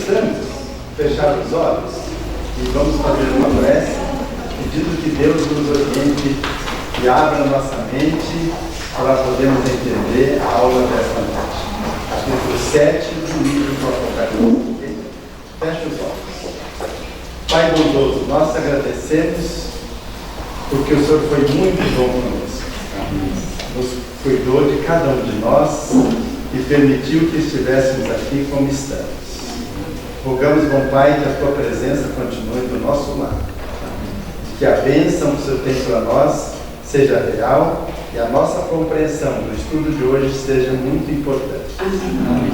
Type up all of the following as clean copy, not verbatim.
estamos, fechar os olhos e vamos fazer uma prece, pedindo que Deus nos oriente e abra nossa mente para podermos entender a aula desta noite. Capítulo 7 do livro do Apocalipse. Feche os olhos. Pai bondoso, nós agradecemos porque o Senhor foi muito bom conosco. Nos cuidou de cada um de nós e permitiu que estivéssemos aqui como estamos. Rogamos, bom Pai, que a Tua presença continue do nosso lado. Que a bênção que o Senhor tem para nós seja real e a nossa compreensão do estudo de hoje seja muito importante.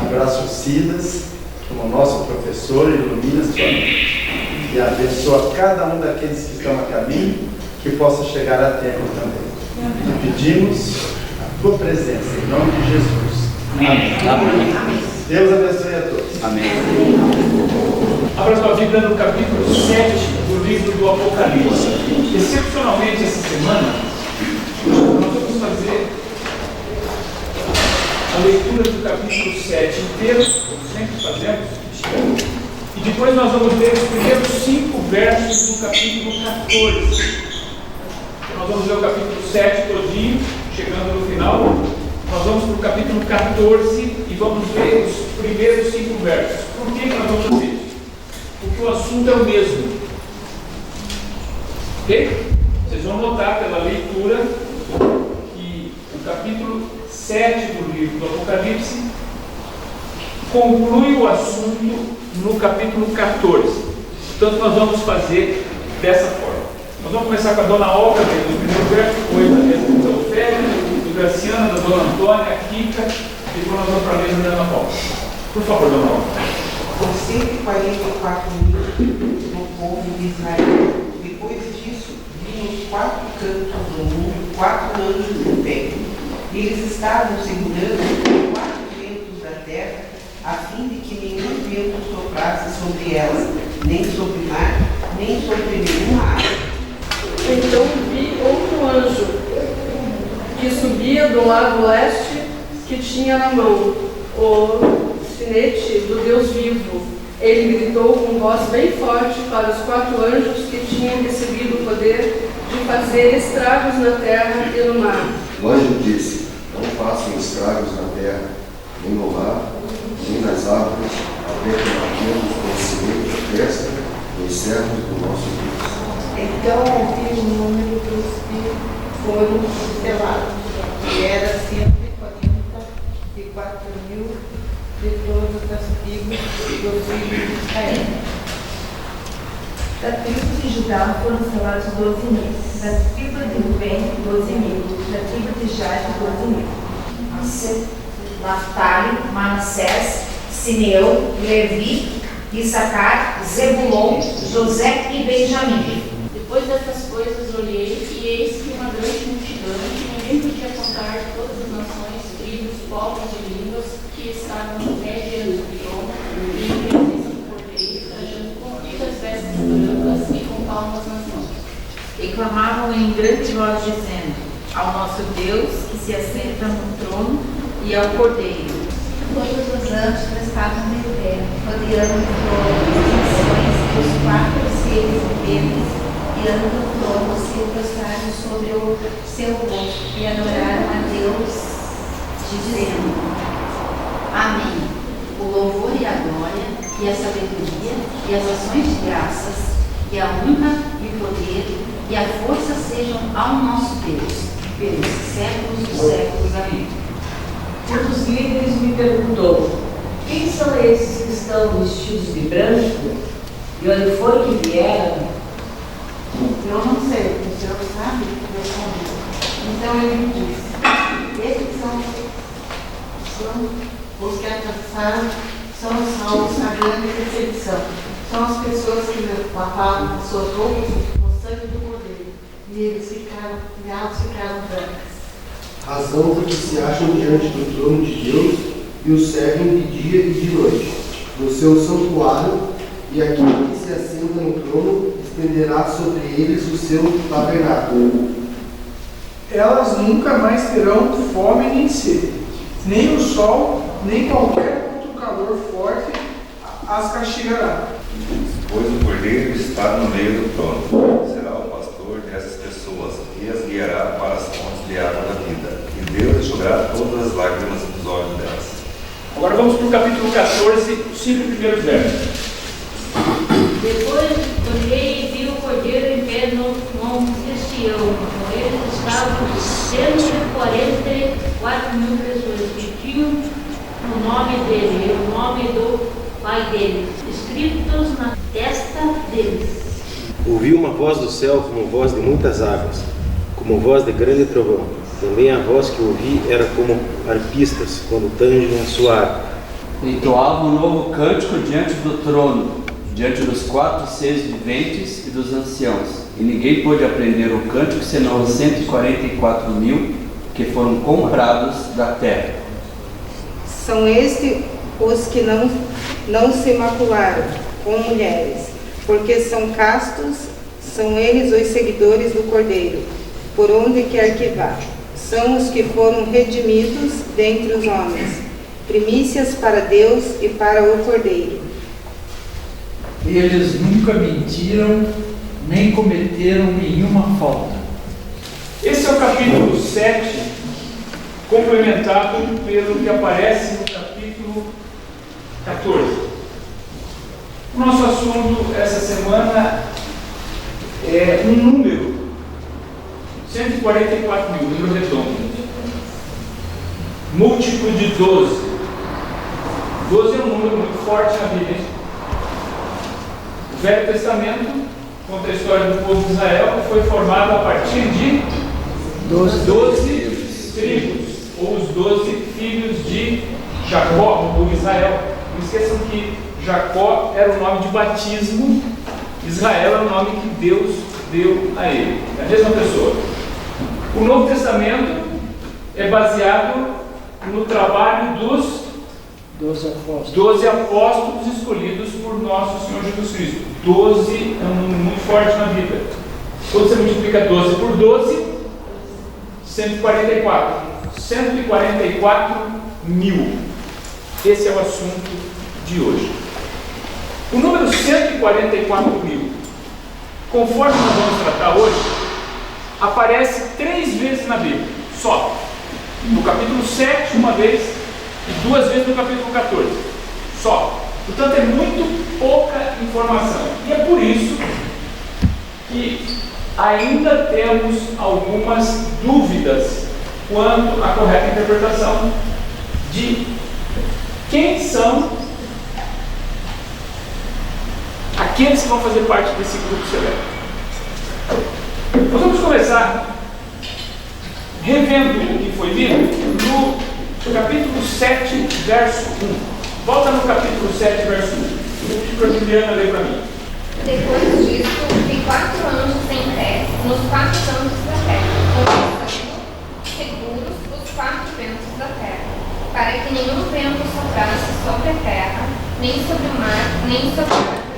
Abraço o Silas como nosso professor, ilumina sua mente e abençoa cada um daqueles que estão a caminho, que possa chegar a tempo também. E pedimos a Tua presença, em nome de Jesus. Amém. Amém. Deus abençoe a todos. Amém. Abra sua Bíblia no capítulo 7 do livro do Apocalipse. Excepcionalmente essa semana, nós vamos fazer a leitura do capítulo 7 inteiro, como sempre fazemos, e depois nós vamos ler os primeiros 5 versos do capítulo 14. Nós vamos ler o capítulo 7 todinho, chegando no final. Nós vamos para o capítulo 14 e vamos ver os primeiros 5 versos. Por que nós vamos fazer isso? Porque o assunto é o mesmo. Ok? Vocês vão notar pela leitura que o capítulo 7 do livro do Apocalipse conclui o assunto no capítulo 14. Portanto, nós vamos fazer dessa forma. Nós vamos começar com a dona Olga, no primeiro verso, depois da Ofélia, do Graciano, da dona Antônia, a Kika, e depois nós vamos para a mesa da Ana Paula. Por favor, dona Olga. Por 144 mil do povo de Israel. Depois disso, vi nos 4 cantos do mundo 4 anjos em pé. Eles estavam segurando 4 ventos da terra, a fim de que nenhum vento soprasse sobre elas, nem sobre o mar, nem sobre nenhuma água. Então vi outro anjo que subia do lado leste, que tinha na mão o sinete do Deus vivo. Ele gritou com voz bem forte para os 4 anjos que tinham recebido o poder de fazer estragos na terra e no mar. O anjo disse: não façam estragos na terra, nem no mar, nem nas árvores, até que marquemos o conhecimento da festa dos servos do nosso Deus. Então ouvi o número dos que foram selados, que era 144 mil de todas as tribos dos filhos de Israel. Da tribo de Judá foram selados 12.000, da tribo de Rubem 12.000, da tribo de Gade 12.000. Naftali, Manassés, Simeão, Levi, Issacar, Zebulon, José e Benjamim. Depois dessas coisas olhei, e eis que uma grande multidão, que ninguém podia contar, de todas as nações, tribos, povos e línguas, que estavam em pé diante do trono, e em presença do Cordeiro, trajando compridas vestes brancas e com palmas nas mãos. E clamavam em grande voz, dizendo: ao nosso Deus, que se assenta no trono, e ao Cordeiro. Todos os anjos prestavam de pé, rodeando o trono, as nações e os 4 seres viventes, diante do trono, se prostraram sobre o seu rosto e adoraram a Deus, dizendo: Amém. O louvor e a glória, e a sabedoria, e as ações de graças, e a honra e o poder, e a força sejam ao nosso Deus, pelos séculos dos séculos. Amém. Um dos líderes me perguntou: quem são esses que estão vestidos de branco? E onde foi que vieram? Eu não sei, o senhor sabe? Então ele me disse: esses são os que alcançaram, são os salvos na grande recepção. São as pessoas que lavaram as suas roupas no sangue do Cordeiro, e elas ficaram brancas. Razão porque se acham diante do trono de Deus e o servem de dia e de noite, no seu santuário, e aquele que se assenta no trono estenderá sobre eles o seu tabernáculo. Elas nunca mais terão fome nem sede, nem o sol, nem qualquer outro calor forte as castigará. Pois o Cordeiro está no meio do trono. Será o pastor dessas pessoas e as guiará para as fontes de água da vida. E Deus enxugará todas as lágrimas dos olhos delas. Agora vamos para o capítulo 14, os 5 primeiros versos. Depois olhei e vi o Cordeiro em pé no monte de Sião. Com ele estavam 144 mil pessoas que tinham o nome dele e o nome do Pai dele, escritos na testa deles. Ouvi uma voz do céu como voz de muitas águas, como voz de grande trovão. Também a voz que ouvi era como arpistas quando tangem a sua harpa. Entoava um novo cântico diante do trono, diante dos 4 seres viventes e dos anciãos. E ninguém pôde aprender o cântico senão os 144 mil que foram comprados da terra. São estes os que não se macularam com mulheres, porque são castos, são eles os seguidores do Cordeiro, por onde quer que vá. São os que foram redimidos dentre os homens, primícias para Deus e para o Cordeiro. Eles nunca mentiram, nem cometeram nenhuma falta. Esse é o capítulo 7, complementado pelo que aparece no capítulo 14. O nosso assunto essa semana é um número, 144 mil, número redondo, múltiplo de 12. 12 é um número muito forte na Bíblia. O Velho Testamento conta a história do povo de Israel, que foi formado a partir de 12 tribos, ou os 12 filhos de Jacó, ou Israel. Não esqueçam que Jacó era o nome de batismo, Israel é o nome que Deus deu a ele. É a mesma pessoa. O Novo Testamento é baseado no trabalho dos 12 apóstolos escolhidos por nosso Senhor Jesus Cristo. 12 é um número muito forte na Bíblia. Quando você multiplica 12 por 12, 144. 144 mil. Esse é o assunto de hoje. O número 144 mil, conforme nós vamos tratar hoje, aparece 3 vezes na Bíblia, só. No capítulo 7, uma vez, e 2 vezes no capítulo 14, só. Portanto, é muito pouca informação. E é por isso que ainda temos algumas dúvidas quanto à correta interpretação de quem são aqueles que vão fazer parte desse grupo seleto. Nós vamos começar revendo o que foi lido no capítulo 7, verso 1. Volta no capítulo 7, verso 1. Vou pedir para a Juliana ler para mim. Depois disso, vi 4 anjos em pé nos 4 cantos da terra, conquistando seguros os 4 ventos da terra, para que nenhum vento soprasse sobre a terra, nem sobre o mar, nem sobre a água.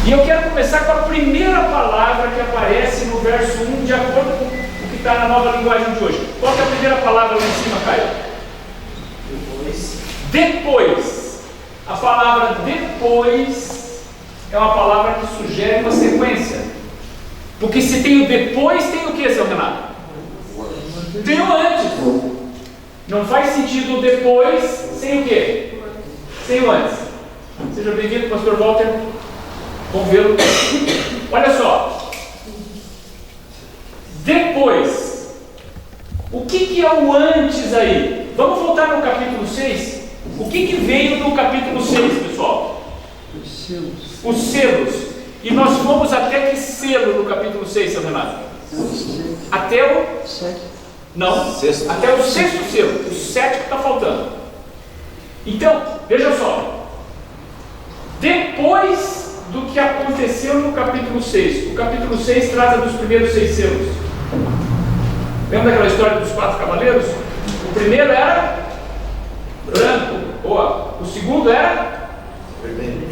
E eu quero começar com a primeira palavra que aparece no verso 1, de acordo com o que está na nova linguagem de hoje. Qual é a primeira palavra lá em cima, Caio? Depois. A palavra depois é uma palavra que sugere uma sequência. Porque se tem o depois, tem o que, seu Renato? Tem o antes. Não faz sentido o depois sem o quê? Sem o antes. Seja bem-vindo, pastor Walter. Vamos vê-lo. Olha só. Depois. O que é o antes aí? Vamos voltar no capítulo 6. O que veio no capítulo 6, pessoal? Os selos. Os selos. E nós fomos até que selo no capítulo 6, seu Renato? Até o... Não. Sexto. Até o 6º selo. O 7 que está faltando. Então, veja só. Depois do que aconteceu no capítulo 6. O capítulo 6 trata dos primeiros 6 selos. Lembra daquela história dos 4 cavaleiros? O primeiro era branco. Boa. O segundo era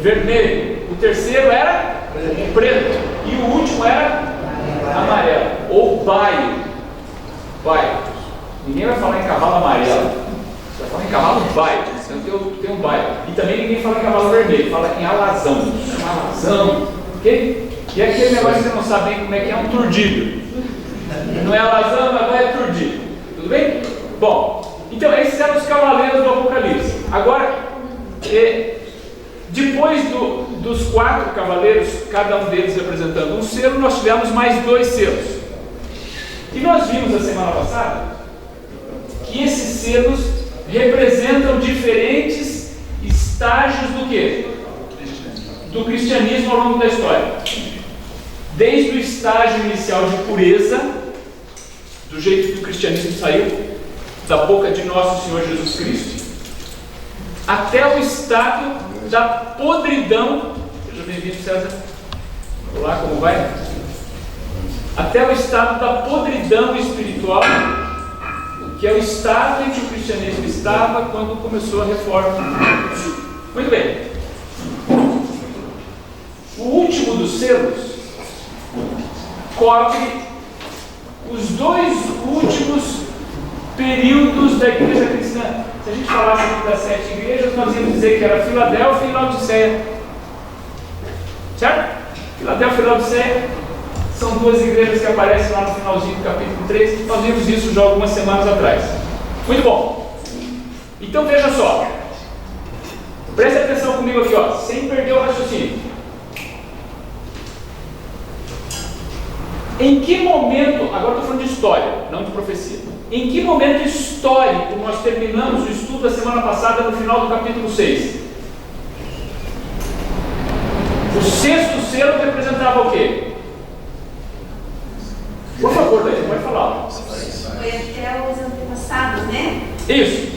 vermelho. O terceiro era preto. E o último era amarelo. Ou baio. Baio. Ninguém vai falar em cavalo amarelo. Você vai falar em cavalo baio. Você tem tem um bairro. E também ninguém fala em cavalo vermelho, fala em alazão. Chama alazão, ok? E é aquele negócio que você não sabe bem como é que é um turdido. Não é alazão, mas é turdido. Tudo bem? Bom, então esses eram os cavaleiros do Apocalipse. Agora, depois dos 4 cavaleiros, cada um deles representando um selo, nós tivemos mais 2 selos. E nós vimos a semana passada que esses selos representam diferentes estágios do quê? Do cristianismo ao longo da história. Desde o estágio inicial de pureza, do jeito que o cristianismo saiu da boca de nosso Senhor Jesus Cristo, até o estado da podridão. Seja bem-vindo, César. Olá, como vai? Até o estado da podridão espiritual, que é o estado em que o cristianismo estava quando começou a reforma. Muito bem. O último dos selos cobre os 2 últimos períodos da igreja cristã. Se a gente falasse aqui das 7 igrejas, nós íamos dizer que era Filadélfia e Laodiceia. Certo? Filadélfia e Laodiceia são 2 igrejas que aparecem lá no finalzinho do capítulo 3. Nós vimos isso já algumas semanas atrás. Muito bom. Então veja só. Preste atenção comigo aqui, ó, sem perder o raciocínio. Em que momento, agora estou falando de história, não de profecia. Em que momento histórico nós terminamos o estudo da semana passada no final do capítulo 6? O 6º selo representava o quê? Por favor, Daí, pode falar. Foi até os antepassados, né? Isso.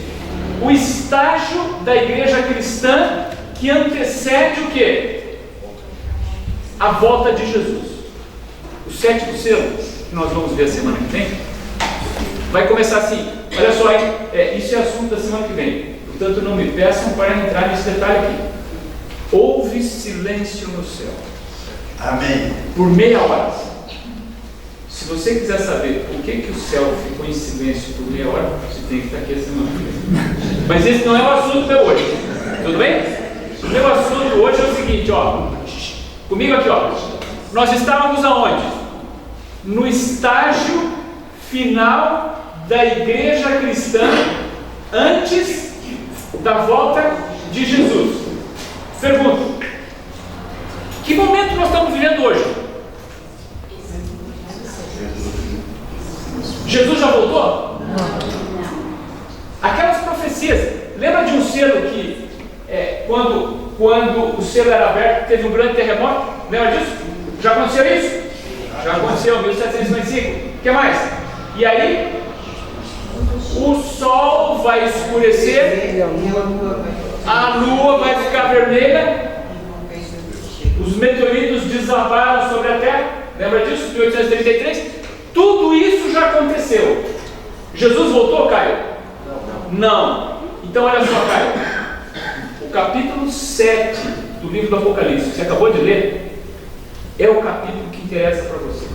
O estágio da igreja cristã que antecede o quê? A volta de Jesus. O 7º selo, que nós vamos ver a semana que vem, vai começar assim. Olha só, hein? Isso é assunto da semana que vem. Portanto, não me peçam para entrar nesse detalhe aqui. Houve silêncio no céu. Amém. Por meia hora. Se você quiser saber por que o céu ficou em silêncio por meia hora, você tem que estar aqui a semana que vem. Mas esse não é o assunto de hoje. Tudo bem? O meu assunto hoje é o seguinte, ó. Comigo aqui, ó. Nós estávamos aonde? No estágio final da igreja cristã antes da volta de Jesus. Pergunta: que momento nós estamos vivendo hoje? Jesus já voltou? Não. Aquelas profecias, lembra de um selo que quando o selo era aberto teve um grande terremoto? Lembra disso? Já aconteceu isso? Já aconteceu em 1755. O que mais? E aí, o sol vai escurecer, a lua vai ficar vermelha, os meteoritos desabaram sobre a Terra. Lembra disso? 1833? Tudo isso já aconteceu. Jesus voltou, Caio? Não. Então olha só, Caio. O capítulo 7 do livro do Apocalipse, que você acabou de ler, é o capítulo que interessa para você.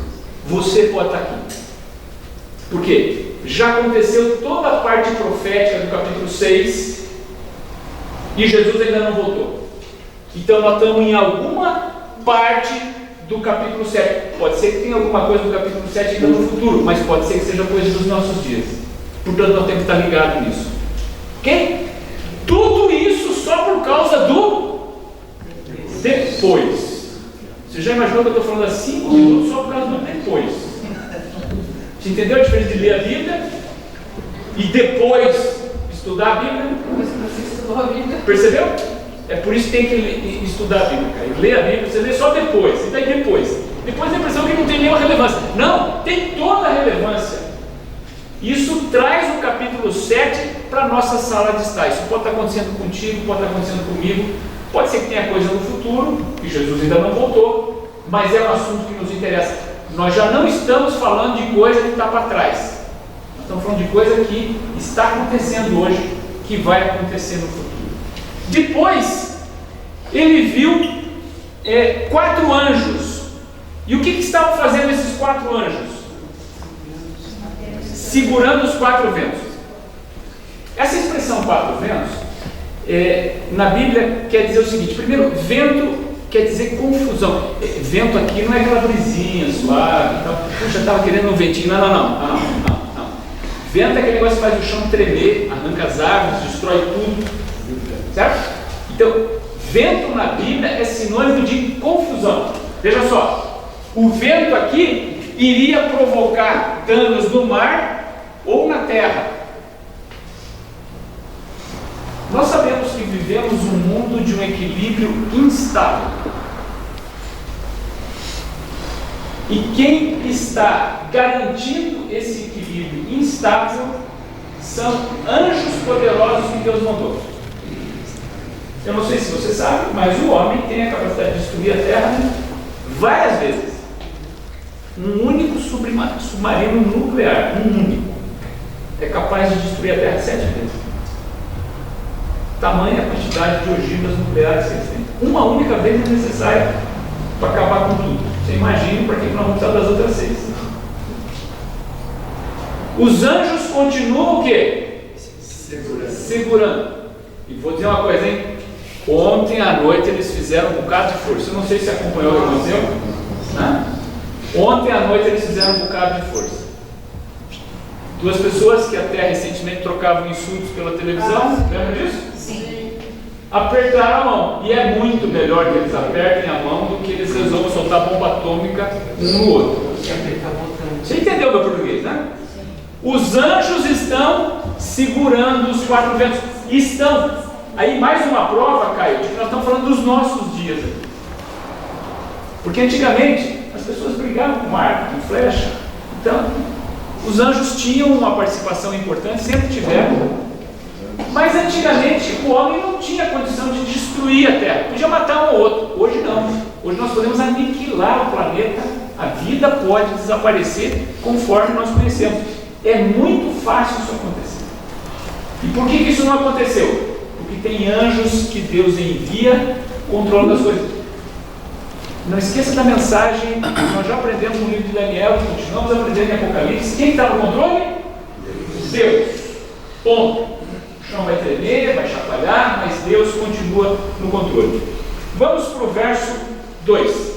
Você pode estar aqui. Por quê? Já aconteceu toda a parte profética do capítulo 6 e Jesus ainda não voltou. Então nós estamos em alguma parte do capítulo 7. Pode ser que tenha alguma coisa do capítulo 7 ainda no futuro, mas pode ser que seja coisa dos nossos dias. Portanto, nós temos que estar ligados nisso. Ok? Tudo isso só por causa do depois. Você já imaginou que eu estou falando há 5 minutos só por causa do depois? Você entendeu a diferença de ler a Bíblia e depois estudar a Bíblia? Percebeu? É por isso que tem que estudar a Bíblia, cara. Ler a Bíblia, você lê só depois. E daí depois? Depois a impressão que não tem nenhuma relevância. Não, tem toda a relevância. Isso traz o capítulo 7 para a nossa sala de estar. Isso pode estar acontecendo contigo, pode estar acontecendo comigo. Pode ser que tenha coisa no futuro, que Jesus ainda não voltou, mas é um assunto que nos interessa. Nós já não estamos falando de coisa que está para trás. Nós estamos falando de coisa que está acontecendo hoje, que vai acontecer no futuro. Depois, ele viu 4 anjos. E o que estavam fazendo esses 4 anjos? Segurando os 4 ventos. Essa expressão 4 ventos na Bíblia quer dizer o seguinte: primeiro, vento quer dizer confusão. Vento aqui não é aquela brisinha suave, então, puxa, estava querendo um ventinho. Não. Vento é aquele negócio que faz o chão tremer, arranca as árvores, destrói tudo, certo? Então, vento na Bíblia é sinônimo de confusão. Veja só, o vento aqui iria provocar danos no mar ou na terra. Nós sabemos que vivemos um mundo de um equilíbrio instável. E quem está garantindo esse equilíbrio instável são anjos poderosos que Deus mandou. Eu não sei se você sabe, mas o homem tem a capacidade de destruir a terra várias vezes. Um único submarino nuclear, um único, é capaz de destruir a terra 7 vezes. Tamanha a quantidade de ogivas nucleares que eles têm. Uma única vez é necessária para acabar com tudo. Você imagina para que nós vamos precisar das outras 6. Os anjos continuam o quê? Segurando. E vou dizer uma coisa, hein? Ontem à noite eles fizeram um bocado de força. Eu não sei se acompanhou o que aconteceu. Né? Ontem à noite eles fizeram um bocado de força. 2 pessoas que até recentemente trocavam insultos pela televisão, lembra disso? Sim. Apertaram a mão. E é muito melhor que eles apertem a mão do que eles resolvam soltar bomba atômica um no outro. Você entendeu meu português, né? Os anjos estão segurando os 4 ventos. Estão. Aí mais uma prova, Caio, de que nós estamos falando dos nossos dias. Porque antigamente as pessoas brigavam com arco, com flecha. Então, os anjos tinham uma participação importante, sempre tiveram. Mas antigamente o homem não tinha condição de destruir a terra. Podia matar um ou outro. Hoje não. Hoje nós podemos aniquilar o planeta. A vida pode desaparecer conforme nós conhecemos. É muito fácil isso acontecer. E por que isso não aconteceu? Porque tem anjos que Deus envia controlando as coisas. Não esqueça da mensagem, nós já aprendemos no livro de Daniel, continuamos aprendendo em Apocalipse. Quem está no controle? Deus. Ponto. O chão vai tremer, vai chacoalhar, mas Deus continua no controle. Vamos para o verso 2.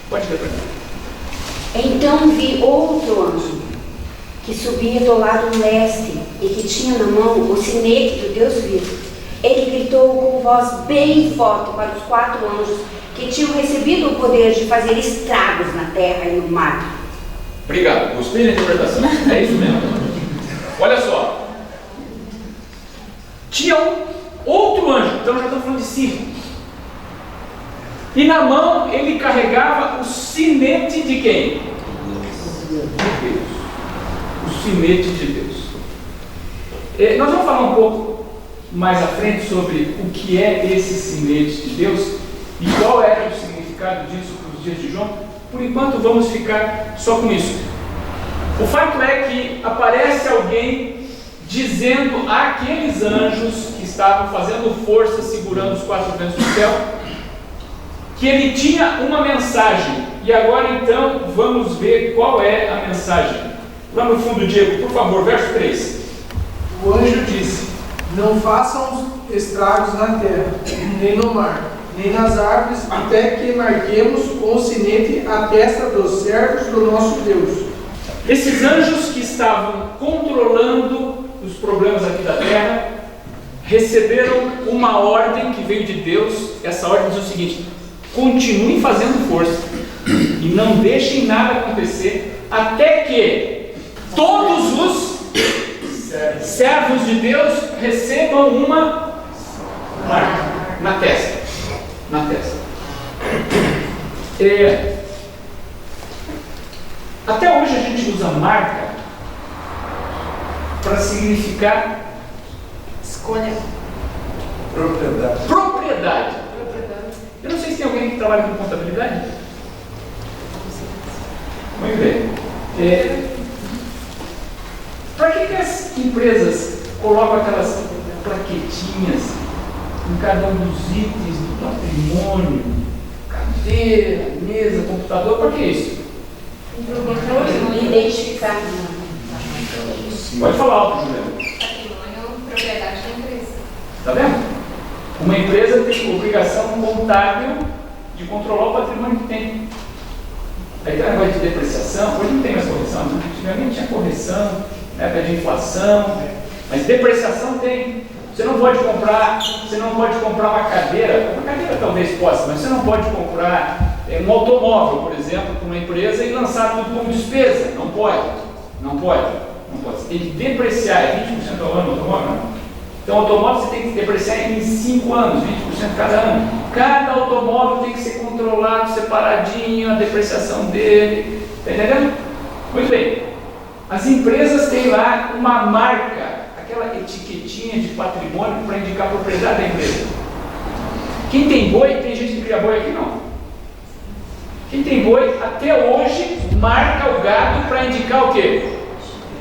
Pode ler para mim. Então vi outro anjo que subia do lado leste e que tinha na mão o sinete do Deus vivo. Ele gritou com voz bem forte para os 4 anjos que tinham recebido o poder de fazer estragos na terra e no mar. Obrigado, gostei da interpretação. É isso mesmo. Olha só. Tinha outro anjo, então já estamos falando de 5. E na mão ele carregava o sinete de quem? De Deus. O sinete de Deus. Nós vamos falar um pouco mais à frente sobre o que é esse sinete de Deus e qual era o significado disso para os dias de João. Por enquanto vamos ficar só com isso. O fato é que aparece alguém dizendo àqueles anjos que estavam fazendo força, segurando os 4 ventos do céu, que ele tinha uma mensagem. E agora então vamos ver qual é a mensagem. Lá no fundo, Diego, por favor, verso 3. O anjo disse: não façam estragos na terra, nem no mar, nem nas árvores, até que marquemos com o sinete a testa dos servos do nosso Deus. Esses anjos que estavam controlando os problemas aqui da terra receberam uma ordem que veio de Deus. Essa ordem diz o seguinte: continuem fazendo força e não deixem nada acontecer até que todos os servos de Deus recebam uma marca na testa. Na testa. Até hoje a gente usa marca para significar escolha, propriedade. Eu não sei se tem alguém que trabalha com contabilidade. Muito bem. Para que as empresas colocam aquelas plaquetinhas em cada um dos itens do patrimônio? Cadeira, mesa, computador, para que isso? Identificar. Pode falar alto, Juliana. Patrimônio, propriedade da empresa. Está vendo? Uma empresa tem obrigação contábil de controlar o patrimônio que tem. Aí tem negócio de depreciação, hoje não tem mais correção, né? Antigamente tinha correção, na época de inflação, mas depreciação tem. Você não pode comprar uma cadeira talvez possa, mas você não pode comprar um automóvel, por exemplo, para uma empresa e lançar tudo como despesa. Não pode. Você tem que depreciar, é 20% ao ano o automóvel. Então, o automóvel você tem que depreciar em 5 anos, 20% cada ano. Cada automóvel tem que ser controlado, separadinho, a depreciação dele. Está entendendo? Muito bem. As empresas têm lá uma marca, aquela etiquetinha de patrimônio para indicar a propriedade da empresa. Quem tem boi, tem gente que cria boi aqui não. Quem tem boi, até hoje, marca o gado para indicar o quê?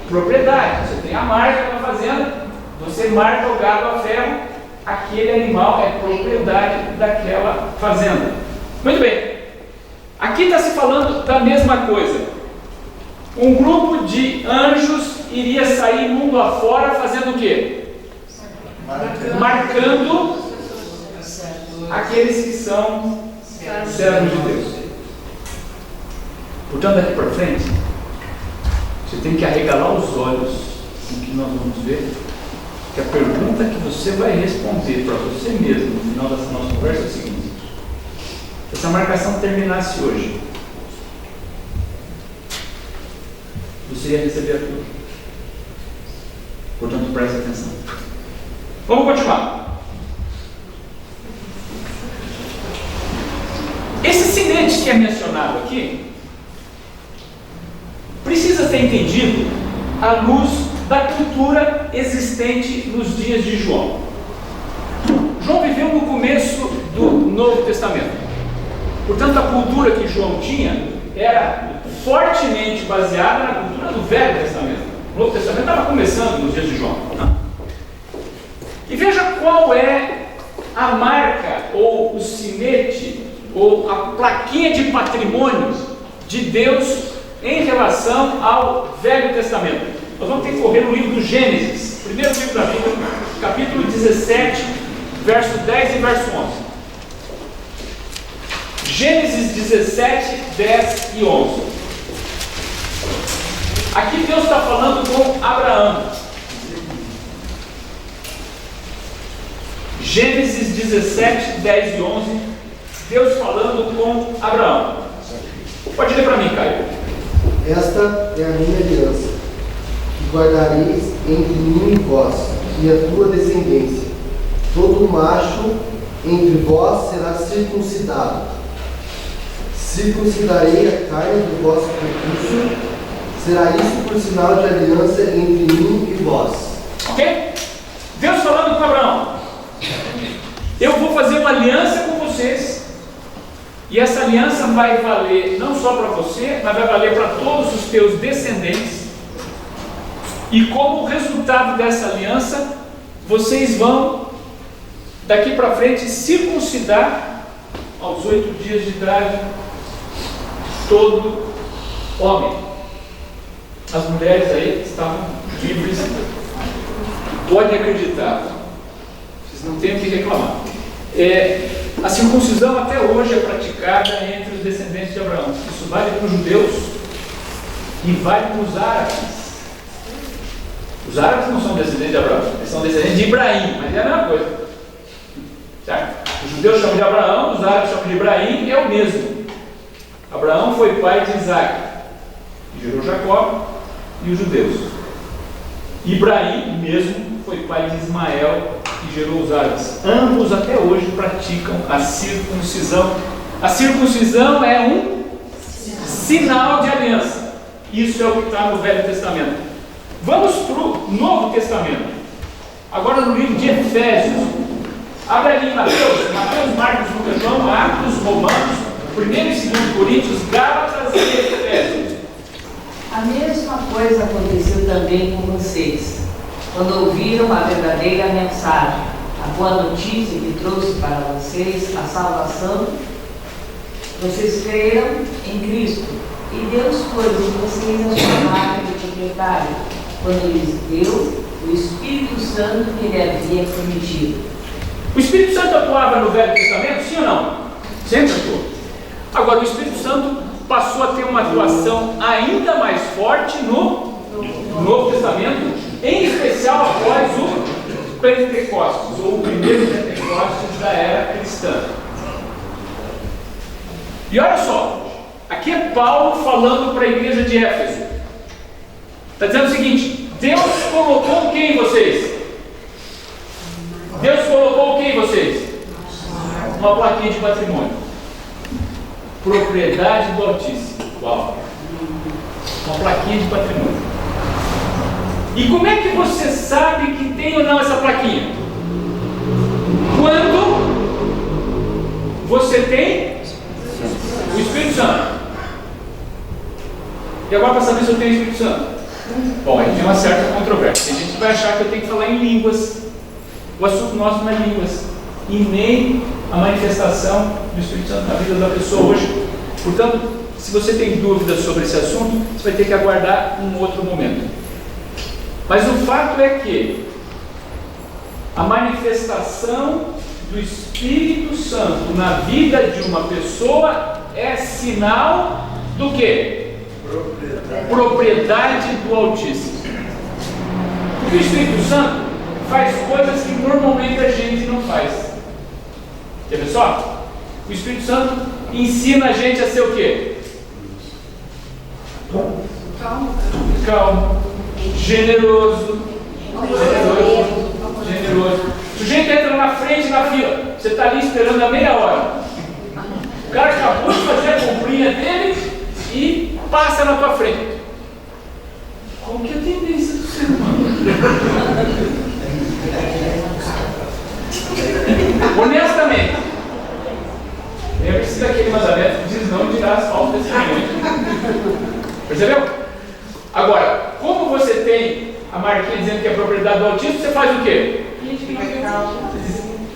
Propriedade. Você tem a marca na fazenda, você marca o gado a ferro, aquele animal é propriedade daquela fazenda. Muito bem. Aqui está se falando da mesma coisa. Um grupo de anjos iria sair mundo afora fazendo o quê? Marcando aqueles que são servos de Deus. Portanto, daqui para frente, você tem que arregalar os olhos no que nós vamos ver, que a pergunta que você vai responder para você mesmo no final dessa nossa conversa é o seguinte: se essa marcação terminasse hoje, você ia receber tudo. Portanto, preste atenção. Vamos continuar. Esse sinete que é mencionado aqui precisa ser entendido à luz da cultura existente nos dias de João. João viveu no começo do Novo Testamento. Portanto, a cultura que João tinha era fortemente baseada na cultura do Velho Testamento. O Novo Testamento estava começando nos dias de João. Né? E veja qual é a marca, ou o sinete, ou a plaquinha de patrimônio de Deus em relação ao Velho Testamento. Nós vamos ter que correr no livro do Gênesis, primeiro livro da Bíblia, capítulo 17, verso 10 e verso 11. Gênesis 17, 10 e 11. Aqui Deus está falando com Abraão. Gênesis 17, 10 e 11. Deus falando com Abraão. Pode ler para mim, Caio. Esta é a minha aliança, que guardareis entre mim e vós, e a tua descendência. Todo macho entre vós será circuncidado. Circuncidarei a carne do vosso prepúcio. Será isso por sinal de aliança entre mim e vós. Ok? Deus falando com Abraão. Eu vou fazer uma aliança com vocês. E essa aliança vai valer não só para você, mas vai valer para todos os teus descendentes. E como resultado dessa aliança, vocês vão, daqui para frente, circuncidar aos 8 dias de idade todo homem. As mulheres aí estavam livres. Podem acreditar. Vocês não têm o que reclamar. A circuncisão até hoje é praticada entre os descendentes de Abraão. Isso vale para os judeus e vale para os árabes. Os árabes não são descendentes de Abraão, eles são descendentes de Ibrahim, mas é a mesma coisa. Certo? Os judeus chamam de Abraão, os árabes chamam de Ibrahim, é o mesmo. Abraão foi pai de Isaac, que gerou Jacó e os judeus. Ibrahim mesmo foi pai de Ismael, que gerou os árabes. Ambos até hoje praticam a circuncisão. A circuncisão é um sinal de aliança. Isso é o que está no Velho Testamento. Vamos para o Novo Testamento. Agora no livro de Efésios. Abre ali Mateus, Marcos, Lucas, João, Atos, Romanos, 1 e 2 Coríntios, Gálatas e Efésios. A mesma coisa aconteceu também com vocês, quando ouviram a verdadeira mensagem, a boa notícia que trouxe para vocês a salvação. Vocês creram em Cristo, e Deus pôs em vocês a sua marca de proprietário, quando lhes deu o o Espírito Santo que ele havia prometido. O Espírito Santo atuava no Velho Testamento, sim ou não? Sempre atuou. Agora, o Espírito Santo passou a ter uma atuação ainda mais forte no Novo Testamento, em especial após o Pentecostes, ou o primeiro Pentecostes da era cristã. E olha só, aqui é Paulo falando para a igreja de Éfeso. Está dizendo o seguinte: Deus colocou o que em vocês? Deus colocou o que em vocês? Uma plaquinha de patrimônio. Propriedade do Altíssimo. Uau! Uma plaquinha de patrimônio. E como é que você sabe que tem ou não essa plaquinha? Quando você tem o Espírito Santo. E agora, para saber se eu tenho o Espírito Santo? Bom, aí tem uma certa controvérsia. Tem gente que vai achar que eu tenho que falar em línguas. O assunto nosso não é línguas, e nem a manifestação do Espírito Santo na vida da pessoa hoje. Portanto, se você tem dúvidas sobre esse assunto, você vai ter que aguardar um outro momento. Mas o fato é que a manifestação do Espírito Santo na vida de uma pessoa é sinal do quê? Propriedade do Altíssimo. Porque o Espírito Santo faz coisas que normalmente a gente não faz. Quer ver só? O Espírito Santo ensina a gente a ser o quê? Calmo. Generoso. O sujeito entra na frente na fila. Você está ali esperando a meia hora. O cara acabou de fazer a comprinha dele e passa na tua frente. Qual que é a tendência do ser humano? Honestamente, lembre-se daquele mandamento que diz: não dirás falso testemunho. Percebeu? Agora, como você tem a marquinha dizendo que é propriedade do Altíssimo, você faz o quê?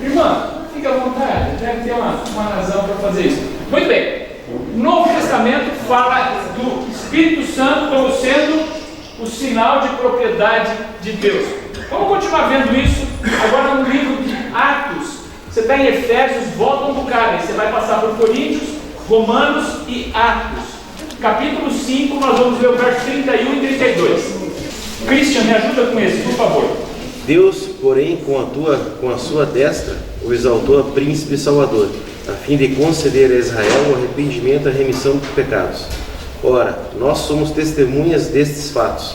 Irmã, fica à vontade, deve ter uma razão para fazer isso. Muito bem, o Novo Testamento fala do Espírito Santo como sendo o sinal de propriedade de Deus. Vamos continuar vendo isso agora no livro de Atos. Você está em Efésios, volta um bocado, você vai passar por Coríntios, Romanos e Atos. Capítulo 5, nós vamos ver o verso 31 e 32. Christian, me ajuda com esse, por favor. Deus, porém, com a sua destra, o exaltou a príncipe e salvador, a fim de conceder a Israel o arrependimento e a remissão dos pecados. Ora, nós somos testemunhas destes fatos,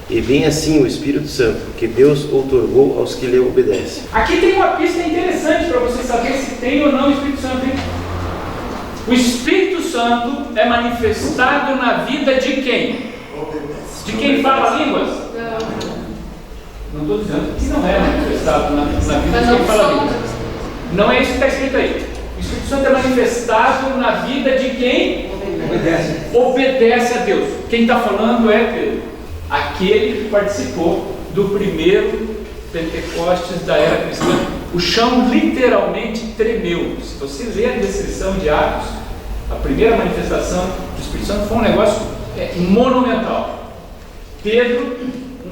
e bem assim o Espírito Santo, que Deus outorgou aos que lhe obedecem. Aqui tem uma pista interessante para você saber se tem ou não o Espírito Santo, hein? O Espírito Santo é manifestado na vida de quem? De quem fala línguas? Não estou dizendo que não é manifestado na vida de quem fala línguas. Não é isso que está escrito aí. O Espírito Santo é manifestado na vida de quem obedece a Deus. Quem está falando é Pedro, aquele que participou do primeiro Pentecostes da era cristã. O chão literalmente tremeu. Se você ler a descrição de Atos, a primeira manifestação do Espírito Santo foi um negócio monumental. Pedro,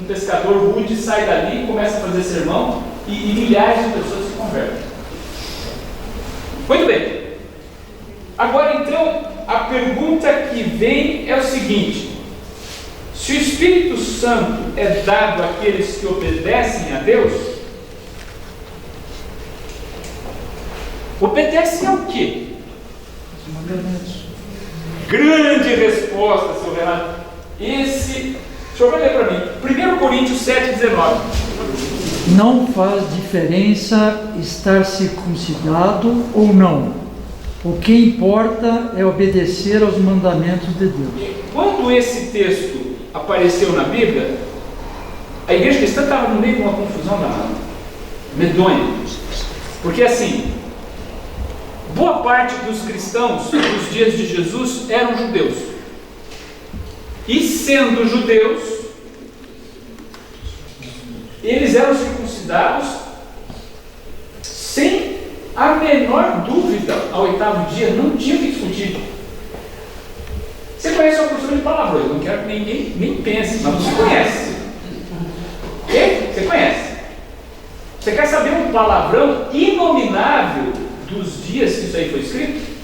um pescador rude, sai dali, começa a fazer sermão e milhares de pessoas se convertem. Muito bem. Agora então, a pergunta que vem é o seguinte: se o Espírito Santo é dado àqueles que obedecem a Deus, obedece ao quê? Grande resposta, seu Renato. Deixa eu ler para mim. 1 Coríntios 7,19. Não faz diferença estar circuncidado ou não. O que importa é obedecer aos mandamentos de Deus. Quando esse texto apareceu na Bíblia, a igreja cristã estava no meio de uma confusão medonha. Porque assim, boa parte dos cristãos dos dias de Jesus eram judeus. E sendo judeus, eles eram circuncidados sem a menor dúvida. Ao 8º dia, não tinha o que discutir. Você conhece a professora de palavrões, não quero que ninguém nem pense, mas você conhece. Ok? Você conhece. Você quer saber um palavrão inominável dos dias que isso aí foi escrito?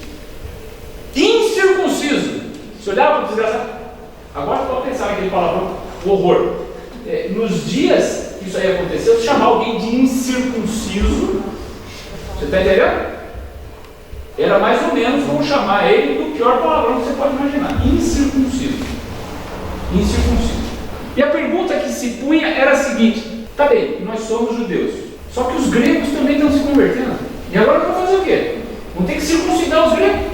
Incircunciso. Você olhava para o desgraçado. Agora pode pensar naquele palavrão, o horror. Nos dias que isso aí aconteceu, se chamar alguém de incircunciso, você está entendendo? Era mais ou menos como chamar ele do pior palavrão que você pode imaginar. Incircunciso. Incircunciso. E a pergunta que se punha era a seguinte: tá bem, nós somos judeus, só que os gregos também estão se convertendo. E agora vamos fazer o quê? Vamos ter que circuncidar os gregos.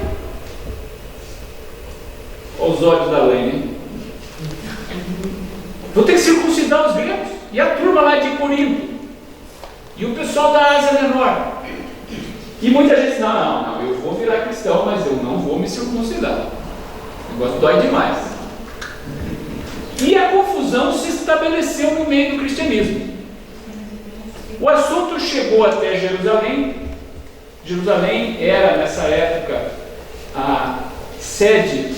Olha os olhos da lei, hein? Vou ter que circuncidar os gregos. E a turma lá de Corinto. E o pessoal da Ásia Menor. E muita gente diz, não, eu vou virar cristão, mas eu não vou me circuncidar. O negócio dói demais. E a confusão se estabeleceu no meio do cristianismo. O assunto chegou até Jerusalém. Jerusalém era, nessa época, a sede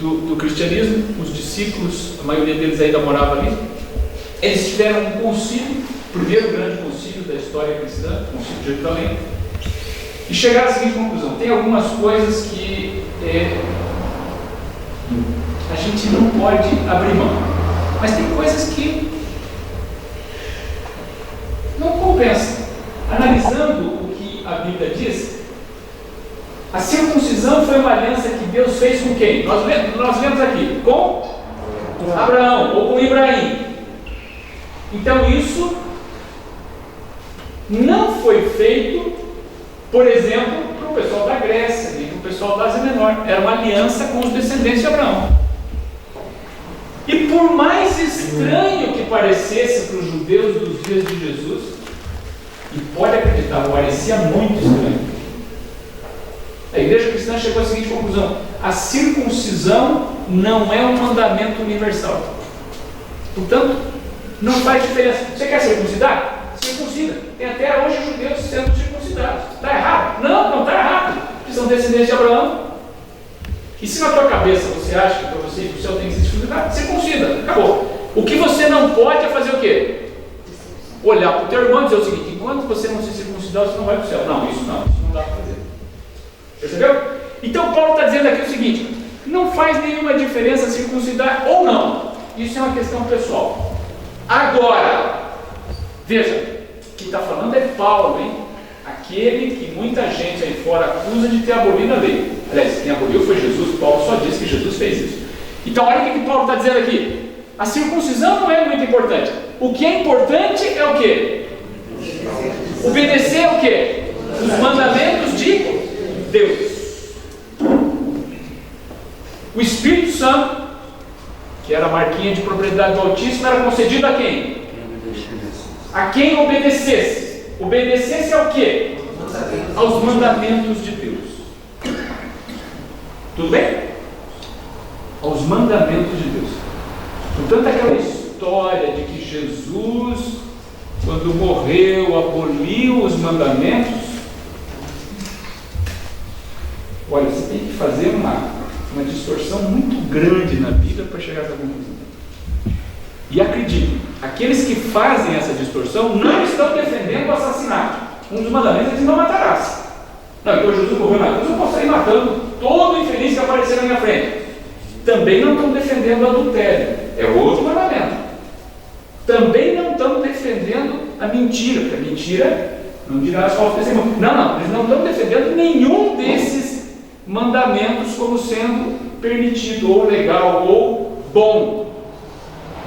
do cristianismo. Os discípulos, a maioria deles ainda morava ali. Eles tiveram um concílio, o primeiro grande concílio da história cristã, o concílio de Jerusalém, e chegaram à seguinte conclusão: tem algumas coisas que a gente não pode abrir mão, mas tem coisas que não compensa. Analisando o que a Bíblia diz, a circuncisão foi uma aliança que Deus fez com quem? Nós lemos aqui, com Abraão ou com Ibrahim. Então isso não foi feito, por exemplo, para o pessoal da Grécia, nem para o pessoal da Ásia Menor. Era uma aliança com os descendentes de Abraão. E por mais estranho que parecesse para os judeus dos dias de Jesus, e pode acreditar, parecia muito estranho, a igreja cristã chegou à seguinte conclusão: a circuncisão não é um mandamento universal. Portanto, não faz diferença. Você quer circuncidar? Circuncida. Tem até hoje judeus sendo circuncidados. Está errado? Não está errado. Porque são descendentes de Abraão. E se na tua cabeça você acha que para você ir para o céu tem que se circuncidar, circuncida. Acabou. O que você não pode é fazer o quê? Olhar para o teu irmão e dizer o seguinte: enquanto você não se circuncidar, você não vai para o céu. Não, isso não dá para fazer. Percebeu? Então Paulo está dizendo aqui o seguinte: não faz nenhuma diferença circuncidar ou não. Isso é uma questão pessoal. Agora, veja, quem está falando é Paulo, hein? Aquele que muita gente aí fora acusa de ter abolido a lei. Aliás, quem aboliu foi Jesus. Paulo só disse que Jesus fez isso. Então olha o que Paulo está dizendo aqui: a circuncisão não é muito importante. O que é importante é o quê? Obedecer o quê? Os mandamentos de Deus. O Espírito Santo, que era a marquinha de propriedade do Altíssimo, era concedido a quem? A quem obedecesse. Obedecesse ao quê? Aos mandamentos de Deus. Tudo bem? Aos mandamentos de Deus. Portanto, aquela história de que Jesus, quando morreu, aboliu os mandamentos, olha, você tem que fazer uma distorção muito grande na Bíblia para chegar a essa conclusão. E acredite, aqueles que fazem essa distorção não estão defendendo o assassinato. Um dos mandamentos é que não matarás. Não, então Jesus morreu na cruz, eu posso sair matando todo infeliz que aparecer na minha frente. Também não estão defendendo o adultério. É outro mandamento. Também não estão defendendo a mentira, porque a mentira não dirá as falsas testemunhas. Não, eles não estão defendendo nenhum desses mandamentos como sendo permitido, ou legal, ou bom.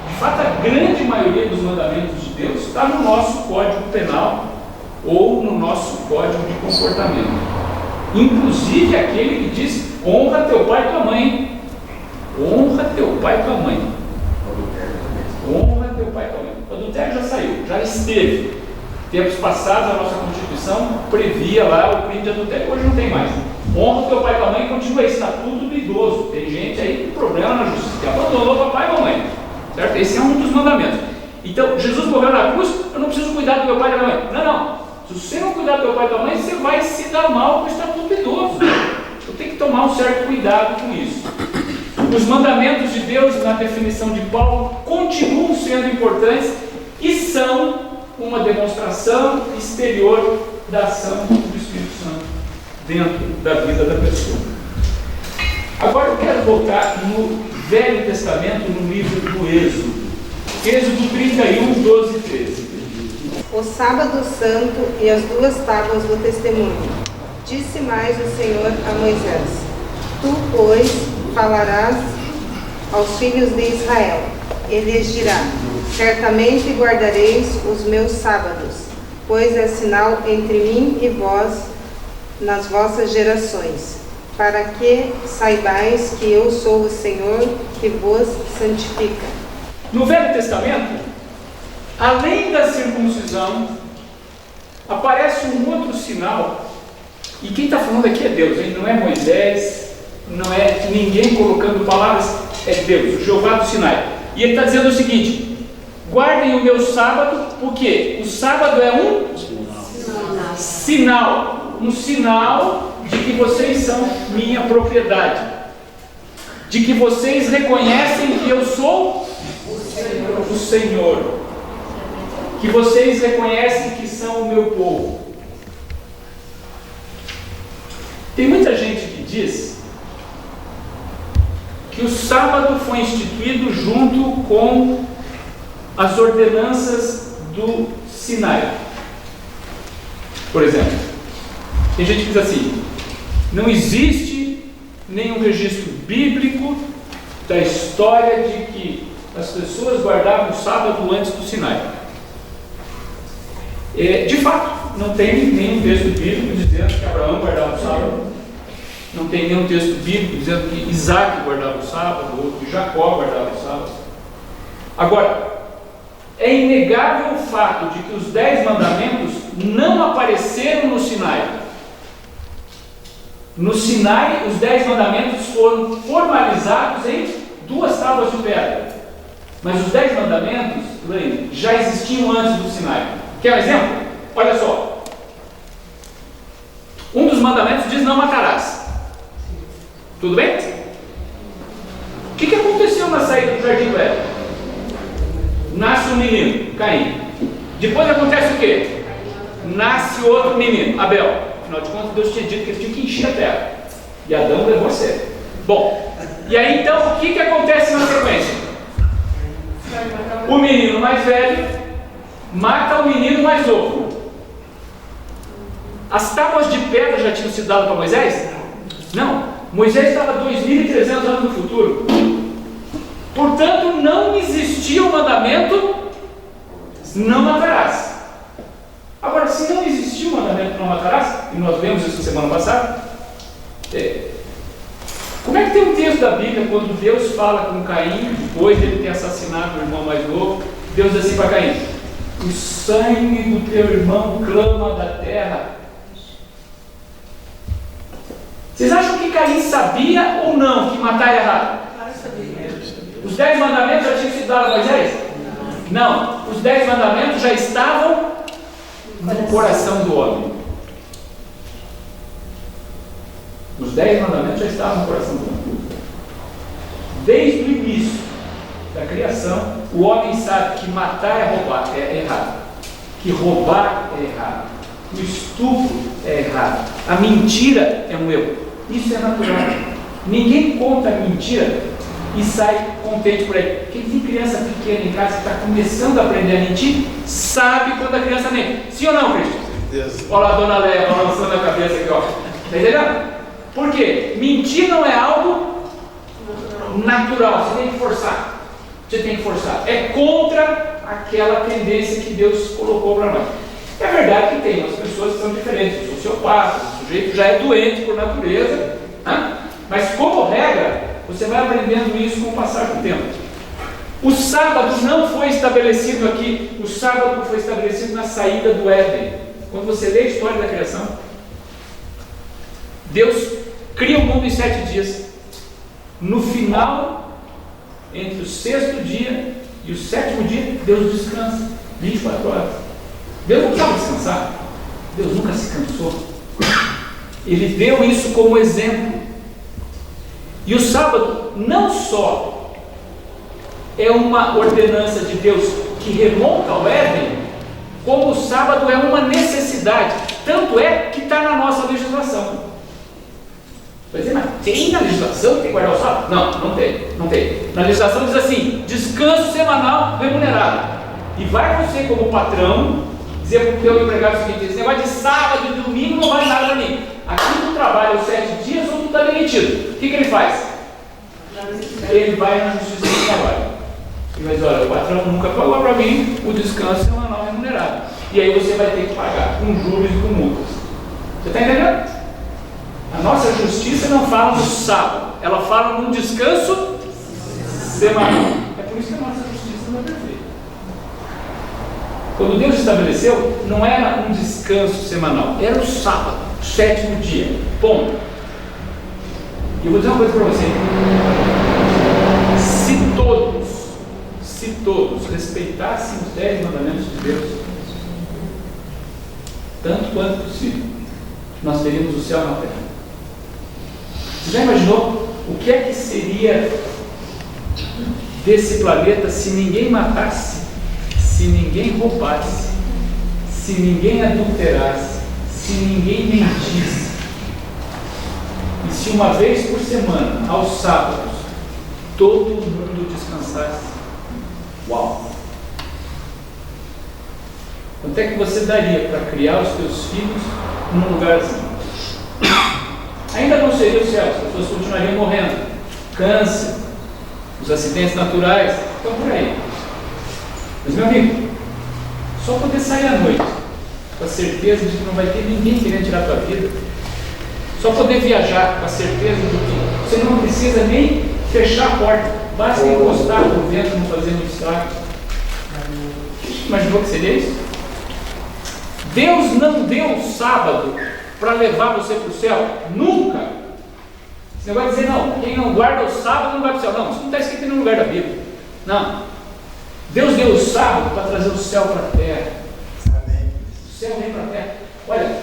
De fato, a grande maioria dos mandamentos de Deus está no nosso Código Penal ou no nosso Código de Comportamento. Inclusive aquele que diz: honra teu pai e tua mãe. Honra teu pai e tua mãe. Honra teu pai e tua mãe. O adultério já saiu, já esteve. Tempos passados, a nossa Constituição previa lá o crime de adultério. Hoje não tem mais. Honra teu pai e tua mãe continua aí, estatuto do idoso. Tem gente aí com problema na justiça, que abandonou papai e mamãe. Certo? Esse é um dos mandamentos. Então, Jesus morreu na cruz, eu não preciso cuidar do meu pai e da minha mãe. Não. Se você não cuidar do teu pai e da tua mãe, você vai se dar mal com o estatuto do idoso. Eu tenho que tomar um certo cuidado com isso. Os mandamentos de Deus, na definição de Paulo, continuam sendo importantes e são uma demonstração exterior da ação do Espírito Santo dentro da vida da pessoa. Agora eu quero voltar no Velho Testamento, no livro do Êxodo. Êxodo 31, 12 e 13. O sábado santo e as 2 tábuas do testemunho. Disse mais o Senhor a Moisés: Tu, pois, falarás aos filhos de Israel, e lhes dirá: Certamente guardareis os meus sábados, pois é sinal entre mim e vós nas vossas gerações, para que saibais que eu sou o Senhor que vos santifica. No Velho Testamento, além da circuncisão, aparece um outro sinal, e quem está falando aqui é Deus, hein? Não é Moisés, não é ninguém colocando palavras, é Deus, o Jeová do Sinai. E ele está dizendo o seguinte: guardem o meu sábado, porque o sábado é um sinal, um sinal de que vocês são minha propriedade, de que vocês reconhecem que eu sou o Senhor, que vocês reconhecem que são o meu povo. Tem muita gente que diz que o sábado foi instituído junto com as ordenanças do Sinai. Por exemplo, tem gente que diz assim: não existe nenhum registro bíblico da história de que as pessoas guardavam o sábado antes do Sinai. De fato, não tem nenhum texto bíblico dizendo que Abraão guardava o sábado, não tem nenhum texto bíblico dizendo que Isaac guardava o sábado, ou que Jacó guardava o sábado. Agora, é inegável o fato de que os 10 mandamentos não apareceram no Sinai. No Sinai, os 10 mandamentos foram formalizados em 2 tábuas de pedra. Mas os 10 mandamentos, já existiam antes do Sinai. Quer um exemplo? Olha só. Um dos mandamentos diz: não matarás. Tudo bem? O que aconteceu na saída do Jardim do Éden? Nasce um menino, Caim. Depois acontece o quê? Nasce outro menino, Abel. Afinal de contas, Deus tinha dito que eles tinham que encher a terra. E Adão levou a sério. Bom, e aí então, o que acontece na sequência? O menino mais velho mata o menino mais novo. As tábuas de pedra já tinham sido dadas para Moisés? Não. Moisés estava 2.300 anos no futuro. Portanto, não existia o mandamento: não matarás. Agora, se não existia o mandamento não matarás, e nós vemos isso semana passada, como é que tem um texto da Bíblia quando Deus fala com Caim, depois de ele ter assassinado o irmão mais novo, Deus diz assim para Caim: o sangue do teu irmão clama da terra. Vocês acham que Caim sabia ou não que matar é errado? Os 10 mandamentos já tinham sido dados a Moisés? Não. Os 10 mandamentos já estavam no coração do homem. Os 10 mandamentos já estavam no coração do homem. Desde o início da criação, o homem sabe que matar é roubar, é errado. Que roubar é errado. O estupro é errado. A mentira é um erro. Isso é natural. Ninguém conta mentira e sai contente por aí. Quem tem criança pequena em casa que está começando a aprender a mentir, sabe quando a criança mente. Sim ou não, Cristian? Olha lá a dona Léa balançando a cabeça aqui, ó. Está entendendo? Por quê? Mentir não é algo natural. Você tem que forçar. Você tem que forçar. É contra aquela tendência que Deus colocou para nós. É verdade que tem umas pessoas que são diferentes, sociopatas, o sujeito já é doente por natureza, né? Mas como regra, você vai aprendendo isso com o passar do tempo. O sábado não foi estabelecido aqui, o sábado foi estabelecido na saída do Éden. Quando você lê a história da criação, Deus cria o mundo em 7 dias. No final, entre o 6º dia e o 7º dia, Deus descansa 24 horas. Deus não precisava descansar. Deus nunca se cansou. Ele deu isso como exemplo. E o sábado não só é uma ordenança de Deus que remonta ao Éden, como o sábado é uma necessidade. Tanto é que está na nossa legislação. Vai dizer, mas tem na legislação que tem que guardar o sábado? Não, não tem. Na legislação diz assim, descanso semanal remunerado. E vai você como patrão dizer para o teu empregado o seguinte, esse negócio de sábado e domingo não vale nada para mim. Aqui tu trabalha os 7 dias ou tu está demitido. O que ele faz? Ele vai na justiça do trabalho. Ele vai dizer, olha, o patrão nunca pagou para mim o descanso semanal remunerado. E aí você vai ter que pagar com juros e com multas. Você está entendendo? A nossa justiça não fala no sábado, ela fala num descanso semanal. É por isso que a nossa justiça não é perfeita. Quando Deus estabeleceu, não era um descanso semanal, era o sábado, o 7º dia. Ponto. E eu vou dizer uma coisa para você. Se todos respeitassem os 10 mandamentos de Deus, tanto quanto possível, nós teríamos o céu na terra. Você já imaginou o que é que seria desse planeta se ninguém matasse, se ninguém roubasse, se ninguém adulterasse, se ninguém mentisse, e se uma vez por semana, aos sábados, todo mundo descansasse? Uau! Quanto é que você daria para criar os teus filhos num lugar assim? Ainda não seria o céu, as pessoas continuariam morrendo. Câncer, os acidentes naturais, estão por aí. Mas, meu amigo, só poder sair à noite, com a certeza de que não vai ter ninguém querendo tirar a tua vida, só poder viajar com a certeza de que você não precisa nem fechar a porta, basta encostar para o vento não fazer muito estrago. Imaginou que seria isso? Deus não deu o sábado para levar você para o céu, nunca. Esse negócio de dizer, não, quem não guarda o sábado não vai para o céu. Não, isso não está escrito em nenhum lugar da Bíblia. Não. Deus deu o sábado para trazer o céu para a terra. O céu vem para a terra. Olha,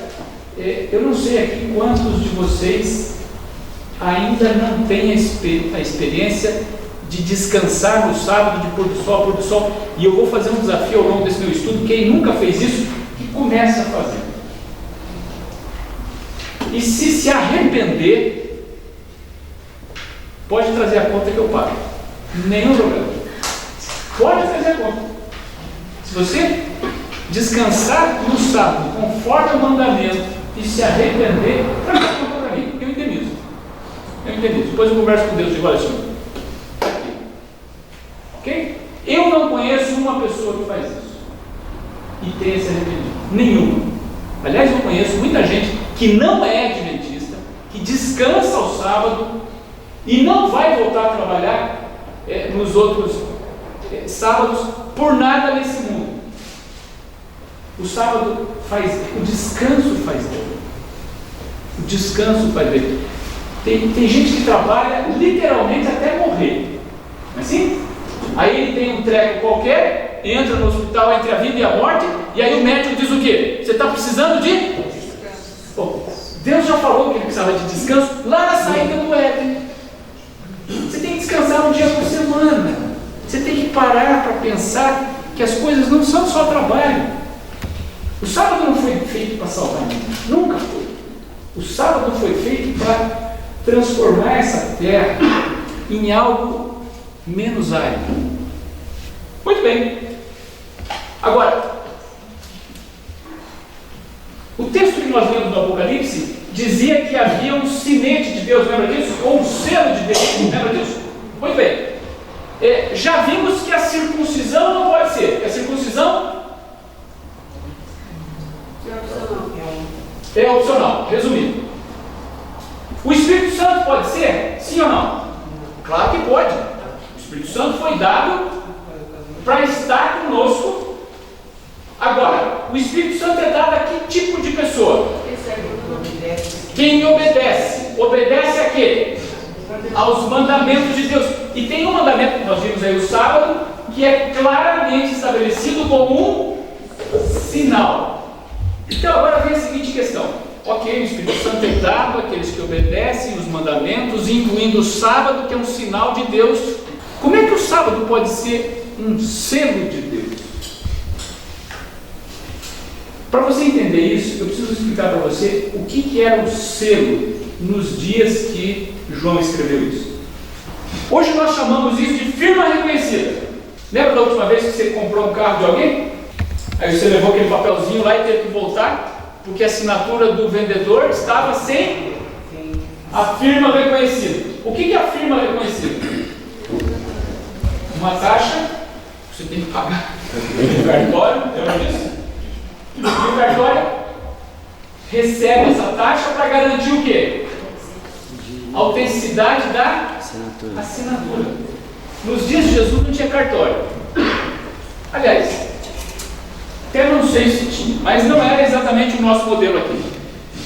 eu não sei aqui quantos de vocês ainda não têm a experiência de descansar no sábado, de pôr do sol, e eu vou fazer um desafio ao longo desse meu estudo. Quem nunca fez isso, que comece a fazer. E se arrepender, pode trazer a conta que eu pago. Nenhum problema. Pode trazer a conta. Se você descansar no sábado, conforme o mandamento, e se arrepender, traz a conta para mim. Eu indenizo. Depois eu converso com Deus e digo, olha, senhor, está aqui. Ok? Eu não conheço uma pessoa que faz isso e tenha se arrependido. Nenhuma. Aliás, eu conheço muita gente que não é adventista, que descansa ao sábado e não vai voltar a trabalhar nos outros sábados por nada nesse mundo. O sábado o descanso faz dele. O descanso faz dele. Tem gente que trabalha literalmente até morrer. Não é assim? Aí ele tem um treco qualquer, entra no hospital entre a vida e a morte, e aí o médico diz o quê? Você está precisando de descanso. Bom, Deus já falou que ele precisava de descanso lá na saída do Éden. Você tem que descansar um dia por semana. Você tem que parar para pensar que as coisas não são só trabalho. O sábado não foi feito para salvar ninguém. Nunca foi. O sábado foi feito para transformar essa terra em algo menos árido. Muito bem. Agora, o texto que nós lemos no Apocalipse dizia que havia um sinete de Deus, lembra disso? Ou um selo de Deus, lembra disso? Muito bem. Já vimos que a circuncisão não pode ser. A circuncisão é opcional, resumindo. O Espírito Santo pode ser? Sim ou não? Claro que pode. O Espírito Santo foi dado para estar conosco. Agora, o Espírito Santo é dado a que tipo de pessoa? Quem obedece. Obedece a quê? Aos mandamentos de Deus. E tem um mandamento que nós vimos aí o sábado, que é claramente estabelecido como um sinal. Então agora vem a seguinte questão. Ok, o Espírito Santo é dado àqueles que obedecem os mandamentos, incluindo o sábado, que é um sinal de Deus. Como é que o sábado pode ser um selo de Deus? Para você entender isso, eu preciso explicar para você o que era o selo nos dias que João escreveu isso. Hoje nós chamamos isso de firma reconhecida. Lembra da última vez que você comprou um carro de alguém? Aí você levou aquele papelzinho lá e teve que voltar, porque a assinatura do vendedor estava sem a firma reconhecida. O que é a firma reconhecida? Uma taxa, você tem que pagar no cartório, lembra disso? E o cartório recebe essa taxa para garantir o quê? A autenticidade da assinatura. Nos dias de Jesus não tinha cartório. Aliás, até não sei se tinha, mas não era exatamente o nosso modelo aqui.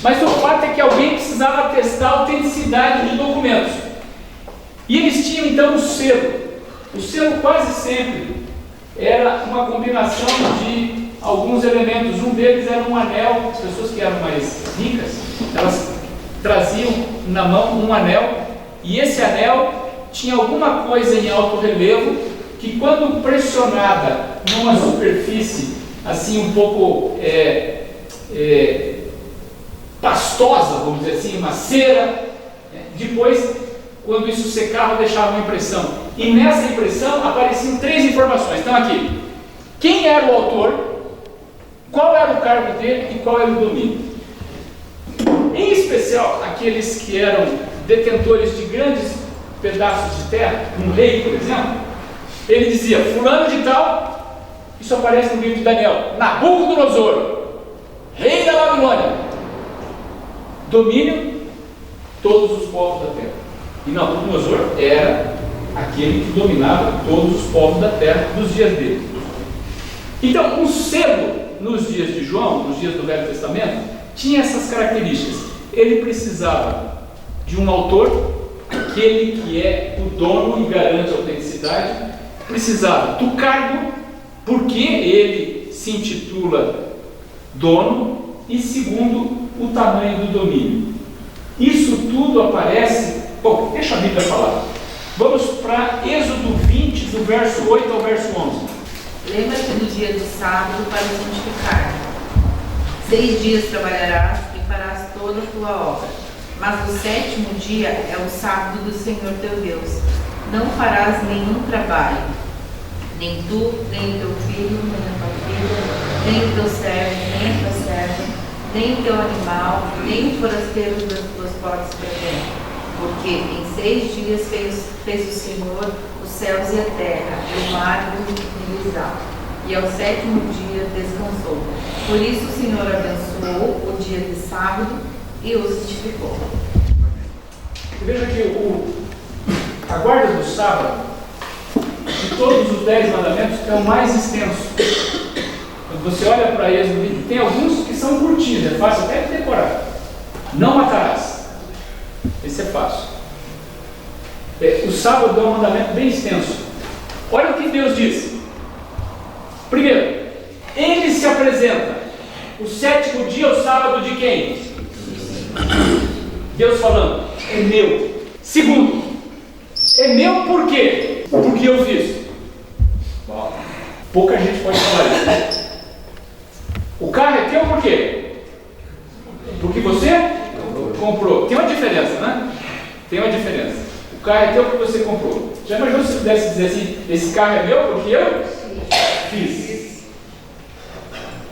Mas o fato é que alguém precisava atestar a autenticidade de documentos. E eles tinham então o selo. O selo quase sempre era uma combinação de alguns elementos. Um deles era um anel. As pessoas que eram mais ricas, elas traziam na mão um anel, e esse anel tinha alguma coisa em alto relevo que, quando pressionada numa superfície assim um pouco pastosa, vamos dizer assim, uma cera, depois, quando isso secava, deixava uma impressão. E nessa impressão apareciam 3 informações. Então aqui, quem era o autor, qual era o cargo dele e qual era o domínio. Em especial, aqueles que eram detentores de grandes pedaços de terra, um rei, por exemplo, ele dizia, fulano de tal, isso aparece no livro de Daniel, Nabucodonosor, rei da Babilônia, domínio todos os povos da terra. E Nabucodonosor era aquele que dominava todos os povos da terra nos dias dele. Então, um selo nos dias de João, nos dias do Velho Testamento, tinha essas características. Ele precisava de um autor, aquele que é o dono e garante a autenticidade, precisava do cargo, porque ele se intitula dono, e segundo, o tamanho do domínio. Isso tudo aparece. Bom, deixa a Bíblia falar. Vamos para Êxodo 20, do verso 8 ao verso 11. Lembra-te do dia do sábado para o santificar. 6 dias trabalharás e farás toda a tua obra. Mas o 7º dia é o sábado do Senhor teu Deus. Não farás nenhum trabalho, nem tu, nem o teu filho, nem a tua filha, nem o teu servo, nem a tua serva, nem o teu animal, nem o forasteiro das tuas portas para dentro. Porque em 6 dias fez o Senhor os céus e a terra, e o mar e o que neles há. E ao 7º dia descansou. Por isso o Senhor abençoou o dia de sábado e o santificou. Veja que a guarda do sábado, de todos os 10 mandamentos, é o mais extenso. Quando você olha para Êxodo, tem alguns que são curtinhos, é fácil até de decorar. Não matarás. Esse é fácil. O sábado é um mandamento bem extenso. Olha o que Deus diz. Primeiro, ele se apresenta. O 7º dia é o sábado de quem? Deus falando, é meu. Segundo, é meu por quê? Porque eu fiz. Bom, pouca gente pode falar isso. O carro é teu por quê? Porque você comprou. Tem uma diferença, né? Tem uma diferença. O carro é teu porque você comprou. Já imaginou se pudesse dizer assim, esse carro é meu porque eu fiz?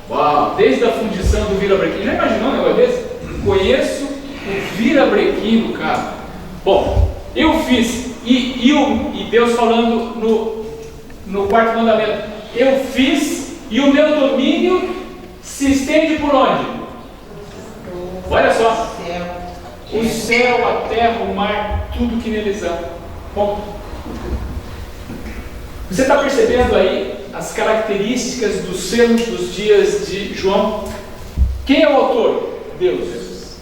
Uau, desde a fundição do virabrequim. Já imaginou um negócio desse? Conheço o virabrequim do carro. Bom, eu fiz. E Deus falando no 4º mandamento. Eu fiz e o meu domínio se estende por onde? Olha só. O céu, a terra, o mar, tudo que neles há. Ponto. Você está percebendo aí as características do selo dos dias de João? Quem é o autor? Deus.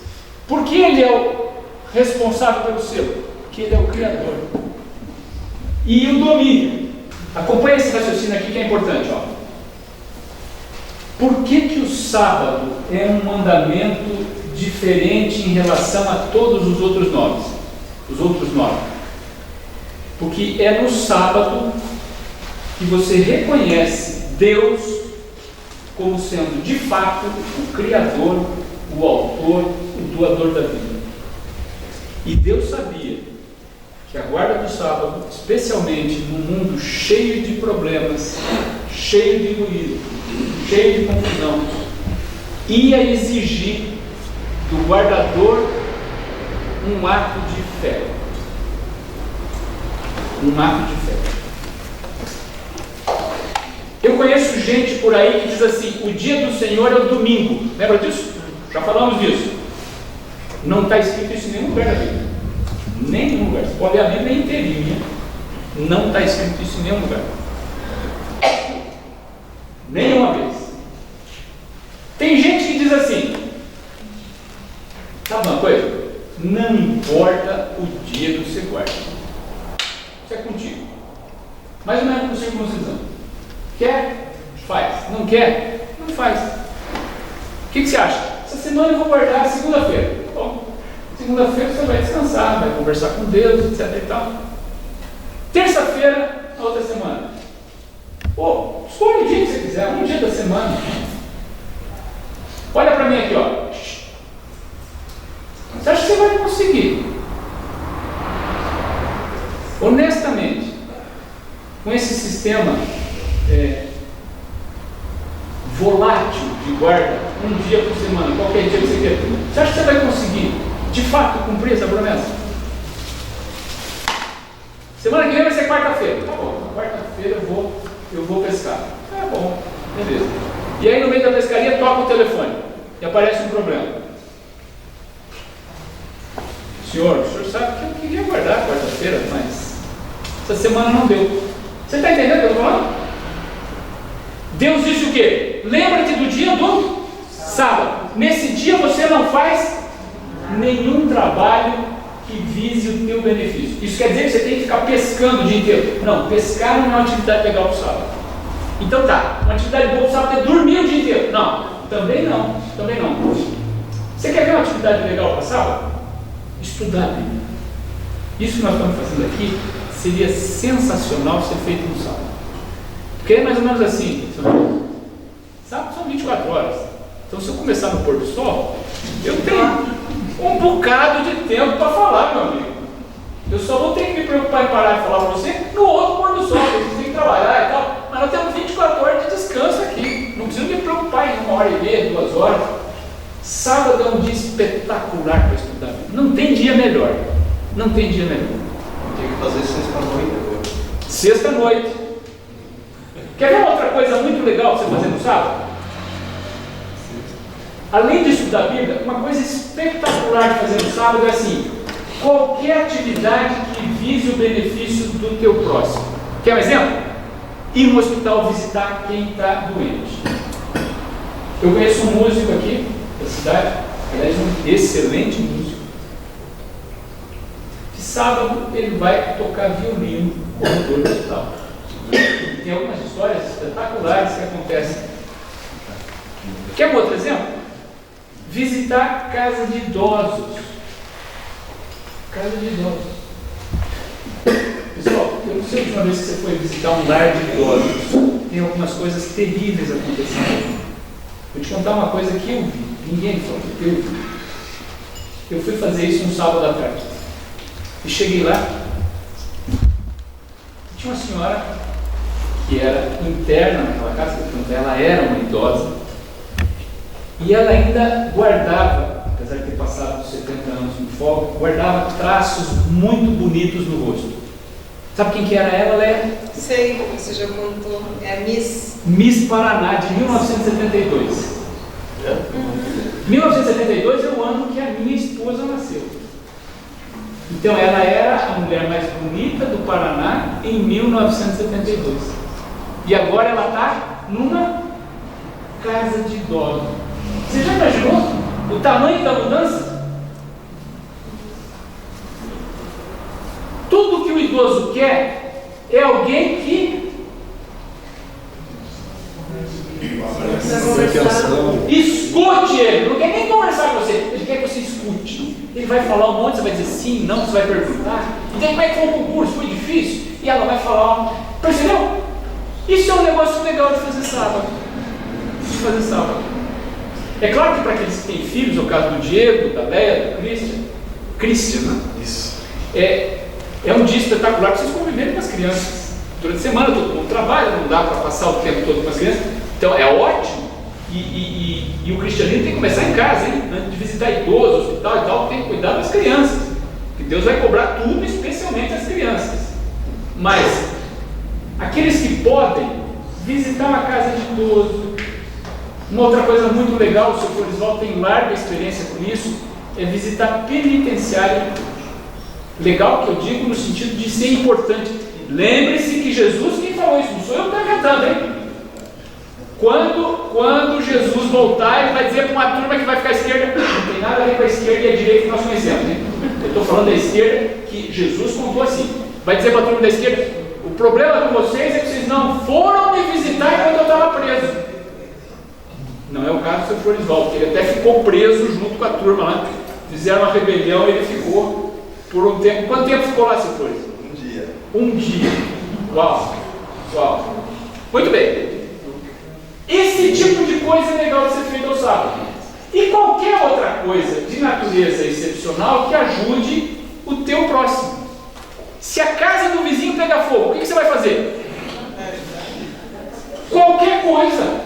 Por que ele é o responsável pelo selo? Porque ele é o Criador. E o domínio. Acompanhe esse raciocínio aqui que é importante. Ó. Por que o sábado é um mandamento diferente em relação a todos os outros nomes? Os outros 9. Porque é no sábado que você reconhece Deus como sendo de fato o Criador, o Autor, o doador da vida. E Deus sabia que a guarda do sábado, especialmente num mundo cheio de problemas, cheio de ruído, cheio de confusão, ia exigir do guardador um ato de fé. Um ato de fé. Eu conheço gente por aí que diz assim: o dia do Senhor é o domingo. Lembra disso? Já falamos disso. Não está escrito isso em nenhum lugar da Bíblia. Nenhum lugar. Você pode ler a Bíblia inteirinha. Não está escrito isso em nenhum lugar. Nenhuma vez. Tem gente que diz assim: sabe uma coisa? Não importa o dia que você guarda. Isso é contigo. Mais ou menos com circuncisão. Quer? Faz. Não quer? Não faz. O que você acha? Essa semana eu vou guardar segunda-feira. Bom, segunda-feira você vai descansar, vai conversar com Deus, etc. e tal. Terça-feira, na outra semana. Pô, escolhe o dia que você quiser, um dia da semana. Olha para mim aqui, ó. Você acha que você vai conseguir? Honestamente, com esse sistema volátil de guarda, um dia por semana, qualquer dia que você quer, você acha que você vai conseguir, de fato, cumprir essa promessa? Semana que vem vai ser quarta-feira. Tá bom, quarta-feira eu vou pescar. Tá bom, beleza. E aí no meio da pescaria toca o telefone e aparece um problema. Senhor, o senhor sabe que eu queria guardar quarta-feira, mas essa semana não deu. Você está entendendo o que eu estou falando? Deus disse o quê? Lembra-te do dia do sábado. Nesse dia você não faz nenhum trabalho que vise o teu benefício. Isso quer dizer que você tem que ficar pescando o dia inteiro? Não, pescar não é uma atividade legal para o sábado. Então tá, uma atividade boa para o sábado é dormir o dia inteiro. Não, também não. Você quer ver uma atividade legal para sábado? Estudar a Bíblia. Isso que nós estamos fazendo aqui seria sensacional ser feito no sábado. Porque é mais ou menos assim: sábado são 24 horas. Então, se eu começar no pôr do sol, eu tenho um bocado de tempo para falar, meu amigo. Eu só vou ter que me preocupar em parar de falar para você no outro pôr do sol, porque você tem que trabalhar e tal. Mas nós temos 24 horas de descanso aqui. Não preciso me preocupar em 1h30, 2 horas. Sábado é um dia espetacular para estudar. Não tem dia melhor. Não tem dia melhor. Tem que fazer sexta-noite agora. Sexta-noite. Quer ver uma outra coisa muito legal para você fazer no sábado? Além de estudar a Bíblia, uma coisa espetacular de fazer no sábado é assim: qualquer atividade que vise o benefício do teu próximo. Quer um exemplo? Ir no hospital visitar quem está doente. Eu conheço um músico aqui da cidade, aliás, um excelente músico. De sábado ele vai tocar violino no corredor do hospital. Tem algumas histórias espetaculares que acontecem. Quer um outro exemplo? Visitar casa de idosos. Casa de idosos. Pessoal, eu não sei a última vez que você foi visitar um lar de idosos. Tem algumas coisas terríveis acontecendo. Vou te contar uma coisa que eu vi. Ninguém falou, eu vi. Eu fui fazer isso um sábado à tarde. E cheguei lá. Tinha uma senhora que era interna naquela casa, portanto ela era uma idosa. E ela ainda guardava, apesar de ter passado os 70 anos no fogo, guardava traços muito bonitos no rosto. Sabe quem que era ela? Ela é... Sei, você já contou. É a Miss Paraná, de 1972. 1972 é o ano que a minha esposa nasceu. Então ela era a mulher mais bonita do Paraná em 1972. E agora ela está numa casa de idosos. Você já imaginou o tamanho da mudança? Tudo que o idoso quer é alguém que escute ele. Não quer nem conversar com você, ele quer que você escute. Ele vai falar um monte, você vai dizer sim, não, você vai perguntar. Então como é que foi o concurso? Foi difícil? E ela vai falar. Percebeu? Isso é um negócio legal de fazer sábado. de fazer sábado. É claro que para aqueles que têm filhos, é o caso do Diego, da Leia, do Christian, né? Isso. É um dia espetacular para vocês conviverem com as crianças. Durante a semana todo mundo trabalha, não dá para passar o tempo todo com as crianças. Então é ótimo. E o cristianismo tem que começar em casa, hein? Antes de visitar idosos, hospital e tal, tem que cuidar das crianças. Que Deus vai cobrar tudo, especialmente as crianças. Mas aqueles que podem visitar uma casa de idoso. Uma outra coisa muito legal, o Sr. Floresvaldo tem larga experiência com isso, é visitar penitenciária. Legal que eu digo no sentido de ser importante. Lembre-se que Jesus quem falou isso, não sou eu que estou inventando, hein? Quando Jesus voltar, ele vai dizer para uma turma que vai ficar à esquerda, não tem nada a ver com a esquerda e a direita que nós conhecemos, hein? Eu estou falando da esquerda que Jesus contou assim. Vai dizer para a turma da esquerda, o problema com vocês é que vocês não foram me visitar enquanto eu estava preso. Não é o caso do Sr. Floresvaldo, ele até ficou preso junto com a turma lá. Fizeram uma rebelião e ele ficou por um tempo. Quanto tempo ficou lá, Sr. Floresvaldo? Um dia. Uau! Uau! Muito bem. Esse tipo de coisa é legal de ser feito ao sábado. E qualquer outra coisa de natureza excepcional que ajude o teu próximo. Se a casa do vizinho pegar fogo, o que você vai fazer? Qualquer coisa.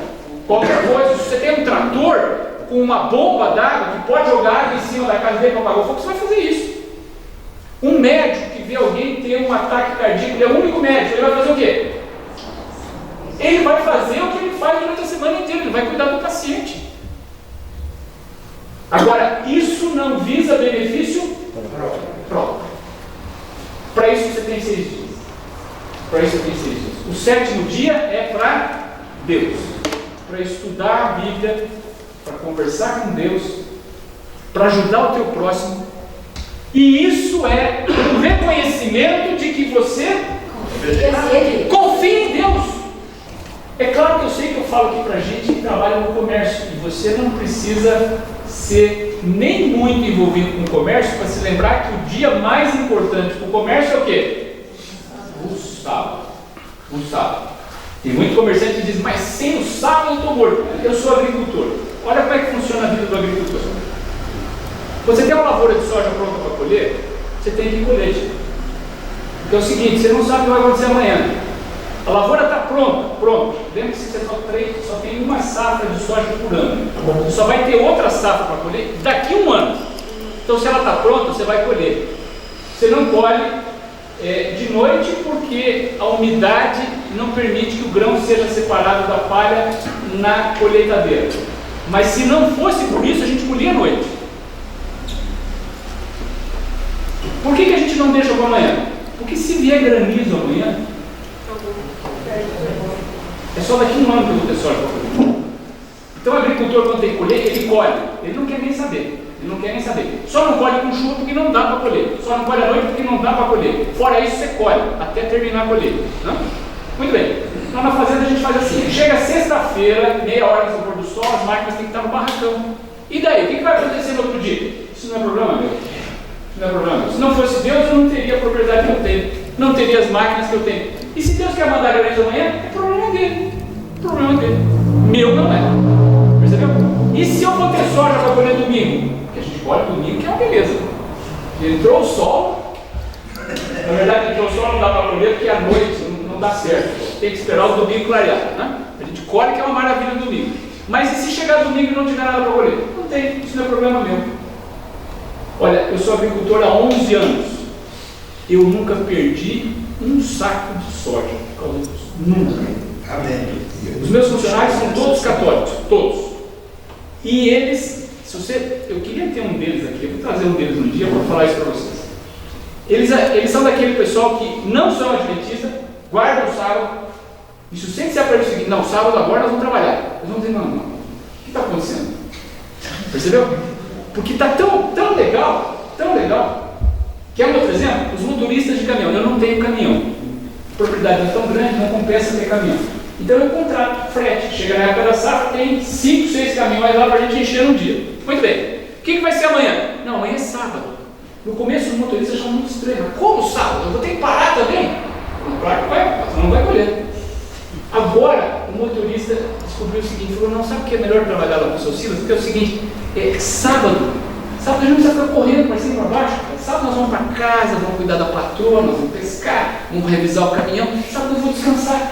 Qualquer coisa. Se você tem um trator com uma bomba d'água que pode jogar água em cima da casa dele para apagar o fogo, você vai fazer isso. Um médico que vê alguém ter um ataque cardíaco, ele é o único médico, ele vai fazer o quê? Ele vai fazer o que ele faz durante a semana inteira, ele vai cuidar do paciente. Agora, isso não visa benefício próprio. Para isso você tem 6 dias. Para isso você tem 6 dias. O 7º dia é para Deus. Para estudar a Bíblia, para conversar com Deus, para ajudar o teu próximo. E isso é um reconhecimento de que você confia em Deus. É claro que eu sei que eu falo aqui para gente que trabalha no comércio, e você não precisa ser nem muito envolvido com o comércio para se lembrar que o dia mais importante para o comércio é o quê? O sábado. O sábado. Tem muito comerciante que diz, mas sem o sábado eu estou morto. Eu sou agricultor. Olha como é que funciona a vida do agricultor. Você tem uma lavoura de soja pronta para colher, você tem que colher. Então é o seguinte, você não sabe o que vai acontecer amanhã. A lavoura está pronta. Lembra que você só tem uma safra de soja por ano. Você só vai ter outra safra para colher daqui a um ano. Então se ela está pronta, você vai colher. Você não colhe de noite porque a umidade não permite que o grão seja separado da palha na colheitadeira. Mas se não fosse por isso, a gente colhia à noite. Por que a gente não deixa para amanhã? Porque se vier granizo amanhã, é só daqui a um ano que eu vou ter soja para colher. Então o agricultor, quando tem que colher, ele colhe. Ele não quer nem saber. Só não colhe com chuva porque não dá para colher. Só não colhe à noite porque não dá para colher. Fora isso, você colhe até terminar a colheita. Muito bem. Então na fazenda a gente faz assim. Chega sexta-feira, meia hora antes do pôr do sol, as máquinas têm que estar no barracão. E daí? O que vai acontecer no outro dia? Isso não é problema meu. Não é problema. Se não fosse Deus, eu não teria a propriedade que eu tenho. Não teria as máquinas que eu tenho. E se Deus quer mandar granizo amanhã, é problema dele. Problema dele. Meu não é. Percebeu? E se eu for ter soja para colher domingo? Porque a gente colhe domingo, que é uma beleza. Entrou o sol. Na verdade, entrou o sol não dá para colher porque à noite não dá certo. Tem que esperar o domingo clarear. Né? A gente colhe, que é uma maravilha no domingo. Mas e se chegar domingo e não tiver nada para colher? Não tem. Isso não é problema meu. Olha, eu sou agricultor há 11 anos. Eu nunca perdi um saco de soja por causa disso. Nunca. Amém. Os meus funcionários são todos católicos. Todos. E eles, eu queria ter um deles aqui, eu vou trazer um deles um dia para falar isso para vocês. Eles são daquele pessoal que não são adventistas, guardam o sábado. E se você disser para eles o seguinte, não, sábado agora nós vamos trabalhar. Eles vão dizer, não. O que está acontecendo? Percebeu? Porque está tão legal, Quer um outro exemplo? Os motoristas de caminhão. Eu não tenho caminhão. A propriedade é tão grande, não compensa ter caminhão. Então eu contrato frete. Chega na época da safra, tem 5, 6 caminhões lá para a gente encher num dia. Muito bem. O que vai ser amanhã? Não, amanhã é sábado. No começo os motoristas acham muito estranho. Como sábado? Eu vou ter que parar também? Claro que vai, não vai colher. Agora o motorista diz descobriu o seguinte, falou, não, sabe o que é melhor trabalhar lá com o seu Silas? Porque é o seguinte, sábado a gente não precisa ficar correndo para cima e para baixo. Sábado nós vamos para casa, vamos cuidar da patroa, nós vamos pescar, vamos revisar o caminhão. Sábado eu vou descansar.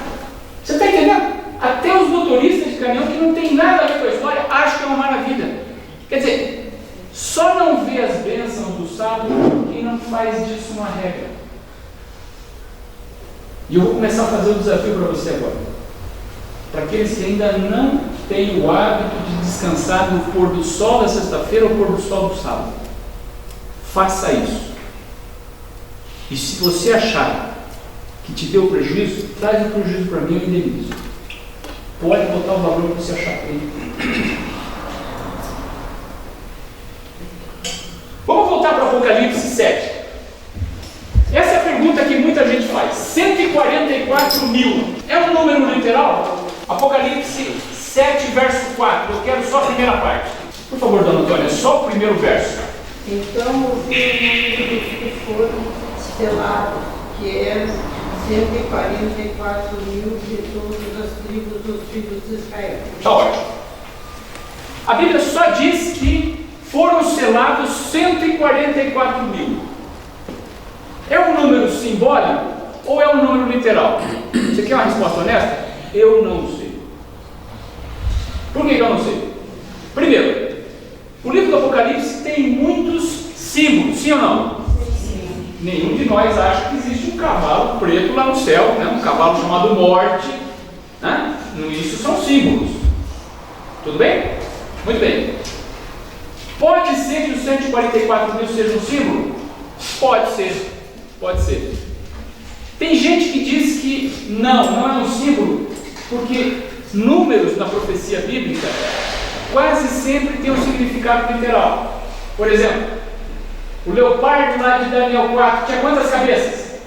Você está entendendo? Até os motoristas de caminhão que não tem nada a ver com a história acham que é uma maravilha. Quer dizer, só não vê as bênçãos do sábado quem não faz disso uma regra. E eu vou começar a fazer um desafio para você agora. Para aqueles que ainda não têm o hábito de descansar no pôr do sol da sexta-feira ou pôr do sol do sábado. Faça isso. E se você achar que te deu prejuízo, traz o prejuízo para mim e eu indenizo. Pode botar o valor que você achar feito. Vamos voltar para o Apocalipse 7. Essa é a pergunta que muita gente faz. 144 mil é um número literal? Apocalipse 7, verso 4. Eu quero só a primeira parte. Por favor, dona Antônia, só o primeiro verso. Então ouvi o número dos que foram selados, que eram 144 mil de todas as tribos dos filhos de Israel. Está ótimo. A Bíblia só diz que foram selados 144 mil. É um número simbólico ou é um número literal? Você quer uma resposta honesta? Eu não sei. Por que eu não sei? Primeiro, o livro do Apocalipse tem muitos símbolos, sim ou não? Sim. Nenhum de nós acha que existe um cavalo preto lá no céu, né? Um cavalo chamado morte, né? Isso são símbolos. Tudo bem? Muito bem. Pode ser que os 144 mil sejam um símbolo? Pode ser. Pode ser. Tem gente que diz que não é um símbolo, porque números na profecia bíblica quase sempre tem um significado literal. Por exemplo, o leopardo lá de Daniel 4 tinha quantas cabeças?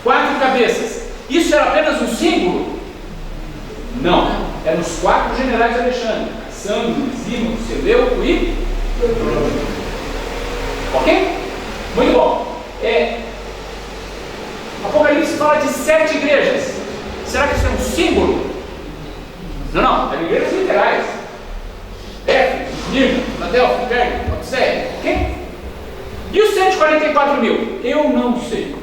4 cabeças. Isso era apenas um símbolo? Não. Eram os 4 generais de Alexandre: Sandro, Zimo, Seleuco e... Ok? Muito bom. Apocalipse fala de 7 igrejas. Será que isso é um símbolo? Não, eram igrejas literais. Éfeso, Esmirna, Filadélfia, Pérgamo, Laodiceia. Ok? E os 144 mil? Eu não sei.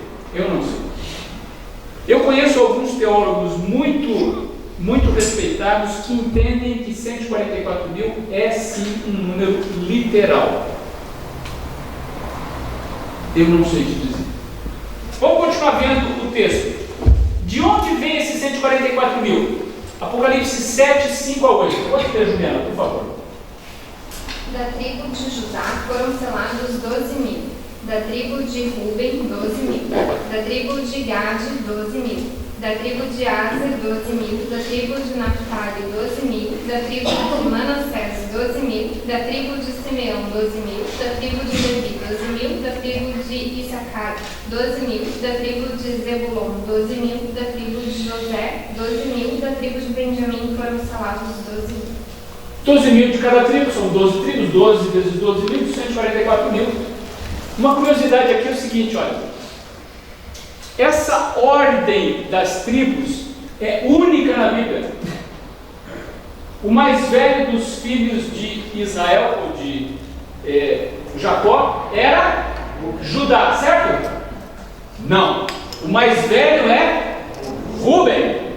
Eu conheço alguns teólogos muito respeitados que entendem que 144 mil é sim um número literal. Eu não sei te dizer. Vamos continuar vendo o texto. De onde vem esses 144 mil? Apocalipse 7, 5 a 8. Pode ler, Juliana, por favor. Da tribo de Judá foram selados 12 mil. Da tribo de Ruben, 12 mil. Da tribo de Gade, 12 mil. Da tribo de Aser, 12 mil. Da tribo de Naphtali, 12 mil. Da tribo de Manassés, 12 mil. Da tribo de Simeão, 12 mil. Da tribo de Levi, 12 mil. Da tribo de Issacar, 12 mil. Da tribo de Zebulon, 12 mil. Da tribo de José, 12 mil. Da tribo de Benjamim foram selados 12 mil. 12 mil de cada tribo, são 12 tribos, 12 vezes 12 mil, 144 mil. Uma curiosidade aqui é o seguinte, olha. Essa ordem das tribos é única na Bíblia. O mais velho dos filhos de Israel, ou de Jacó, era Judá, certo? Não. O mais velho é Ruben.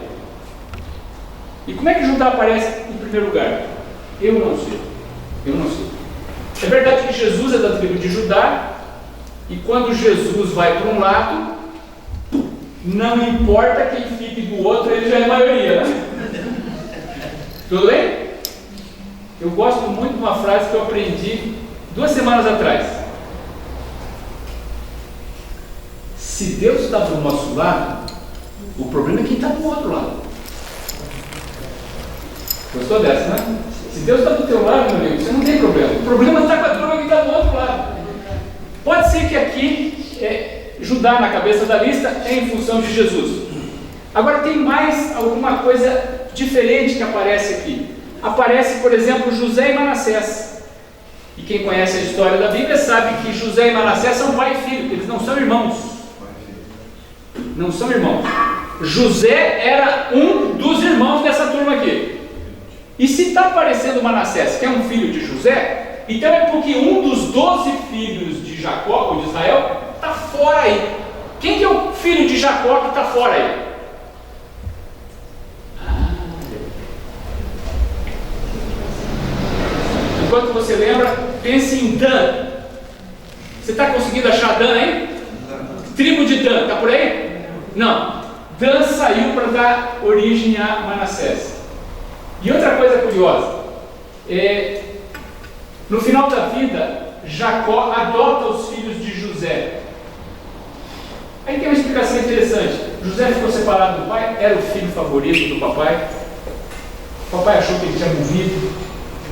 E como é que Judá aparece em primeiro lugar? Eu não sei. É verdade que Jesus é da tribo de Judá, e quando Jesus vai para um lado, não importa quem fique do outro, ele já é maioria, né? Tudo bem? Eu gosto muito de uma frase que eu aprendi 2 semanas atrás. Se Deus está do nosso lado, o problema é quem está do outro lado. Gostou dessa, né? Se Deus está do teu lado, meu amigo, você não tem problema. O problema está com a turma que está do outro lado. Pode ser que aqui Judá na cabeça da lista é em função de Jesus. Agora tem mais alguma coisa diferente que aparece aqui. Aparece, por exemplo, José e Manassés. E quem conhece a história da Bíblia sabe que José e Manassés são pai e filho, eles não são irmãos. Não são irmãos. José era um dos irmãos dessa turma aqui. E se está aparecendo Manassés, que é um filho de José, então é porque um dos 12 filhos de Jacó, ou de Israel, está fora aí. Quem que é o filho de Jacó que está fora aí? Enquanto você lembra, pense em Dan. Você está conseguindo achar Dan aí? Tribo de Dan, está por aí? Não. Dan saiu para dar origem a Manassés. E outra coisa curiosa, no final da vida, Jacó adota os filhos de José. Aí tem uma explicação interessante. José ficou separado do pai, era o filho favorito do papai. O papai achou que ele tinha morrido.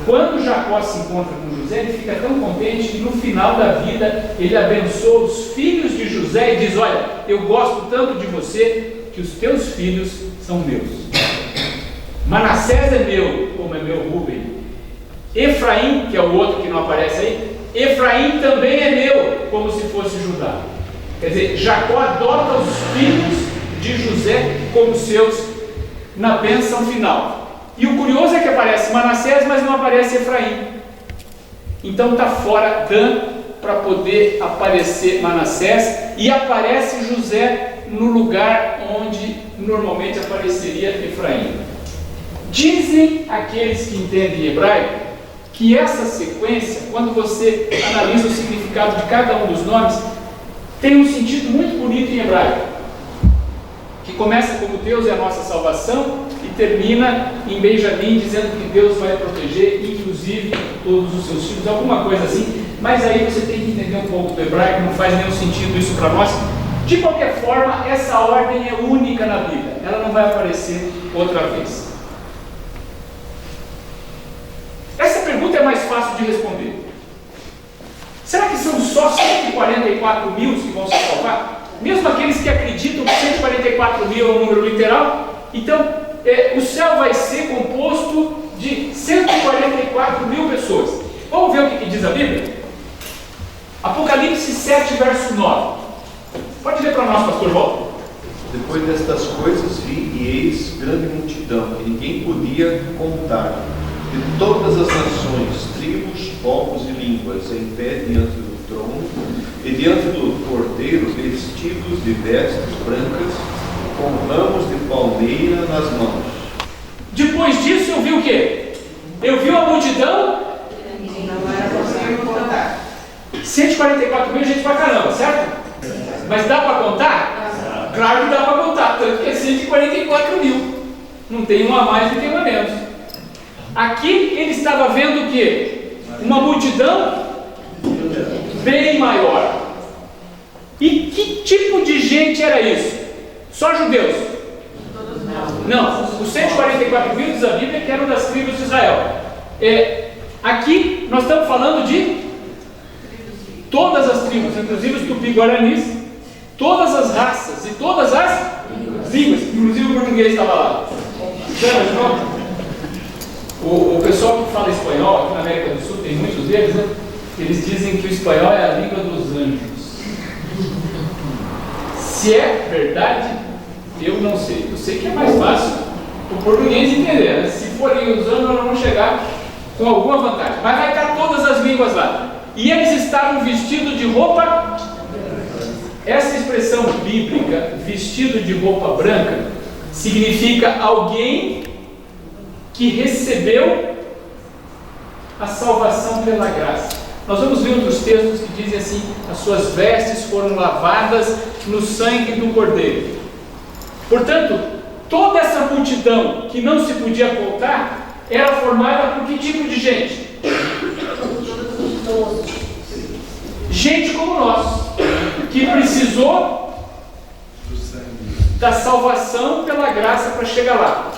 Quando Jacó se encontra com José, ele fica tão contente que no final da vida ele abençoa os filhos de José e diz: olha, eu gosto tanto de você que os teus filhos são meus. Manassés é meu, como é meu Rúben. Efraim, que é o outro que não aparece aí, Efraim também é meu, como se fosse Judá. Quer dizer, Jacó adota os filhos de José como seus na bênção final. E o curioso é que aparece Manassés, mas não aparece Efraim. Então está fora Dan para poder aparecer Manassés, e aparece José no lugar onde normalmente apareceria Efraim. Dizem aqueles que entendem hebraico que essa sequência, quando você analisa o significado de cada um dos nomes, tem um sentido muito bonito em hebraico, que começa como Deus é a nossa salvação e termina em Benjamim dizendo que Deus vai proteger, inclusive todos os seus filhos, alguma coisa assim. Mas aí você tem que entender um pouco do hebraico, não faz nenhum sentido isso para nós. De qualquer forma, essa ordem é única na Bíblia, ela não vai aparecer outra vez. Essa pergunta é mais fácil de responder. Será que são só 144 mil que vão se salvar? Mesmo aqueles que acreditam que 144 mil é um número literal? Então, o céu vai ser composto de 144 mil pessoas. Vamos ver o que diz a Bíblia? Apocalipse 7, verso 9. Pode ler para nós, pastor Walter. Depois destas coisas vi e eis grande multidão, que ninguém podia contar, de todas as nações, tribos, povos e línguas, em pé diante do trono, e diante do Cordeiro, vestidos de vestes brancas, com ramos de palmeira nas mãos. Depois disso eu vi o quê? Eu vi uma multidão. 144 mil gente pra caramba, certo? Mas dá para contar? Claro que dá para contar, tanto que é 144 mil. Não tem um a mais e tem um a menos. Aqui ele estava vendo o quê? Uma multidão bem maior. E que tipo de gente era isso? Só judeus? Não, os 144 mil diz a Bíblia que eram das tribos de Israel. Aqui nós estamos falando de todas as tribos, inclusive os tupi-guaranis, todas as raças e todas as línguas, inclusive o português estava lá. O pessoal que fala espanhol aqui na América do Sul, tem muitos deles, né? Eles dizem que o espanhol é a língua dos anjos. Se é verdade, eu não sei. Eu sei que é mais fácil o português entender, né? Se forem os anjos, nós vamos chegar com alguma vantagem. Mas vai estar todas as línguas lá. E eles estavam vestidos de roupa. Essa expressão bíblica, vestido de roupa branca, significa alguém que recebeu a salvação pela graça. Nós vamos ver outros textos que dizem assim: as suas vestes foram lavadas no sangue do Cordeiro. Portanto, toda essa multidão que não se podia contar era formada por que tipo de gente? Gente como nós, que precisou da salvação pela graça para chegar lá.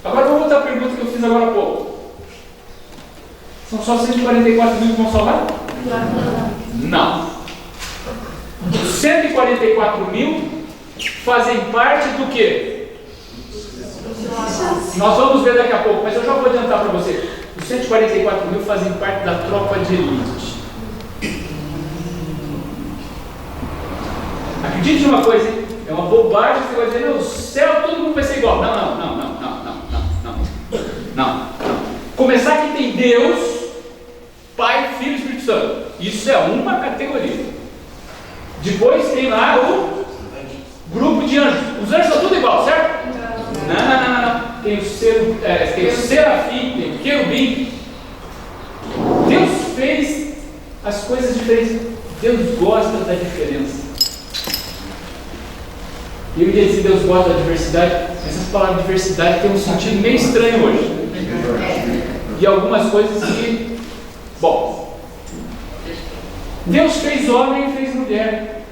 Agora vamos voltar à pergunta que eu fiz agora há pouco. São só 144 mil que vão salvar? Não. Os 144 mil fazem parte do quê? Nós vamos ver daqui a pouco, mas eu já vou adiantar para você. Os 144 mil fazem parte da tropa de elite. Acredite numa coisa, hein? É uma bobagem você vai dizer, no céu todo mundo vai ser igual. Não. Começar que tem Deus, Pai, Filho e Espírito Santo. Isso é uma categoria. Depois tem lá o grupo de anjos. Os anjos são tudo igual, certo? Não. Tem o serafim, tem o querubim. Deus fez as coisas diferentes. Deus gosta da diferença. Eu ia dizer Deus gosta da diversidade, mas essa palavra diversidade tem um sentido meio estranho hoje. E algumas coisas que... Bom, Deus fez homem e fez mulher.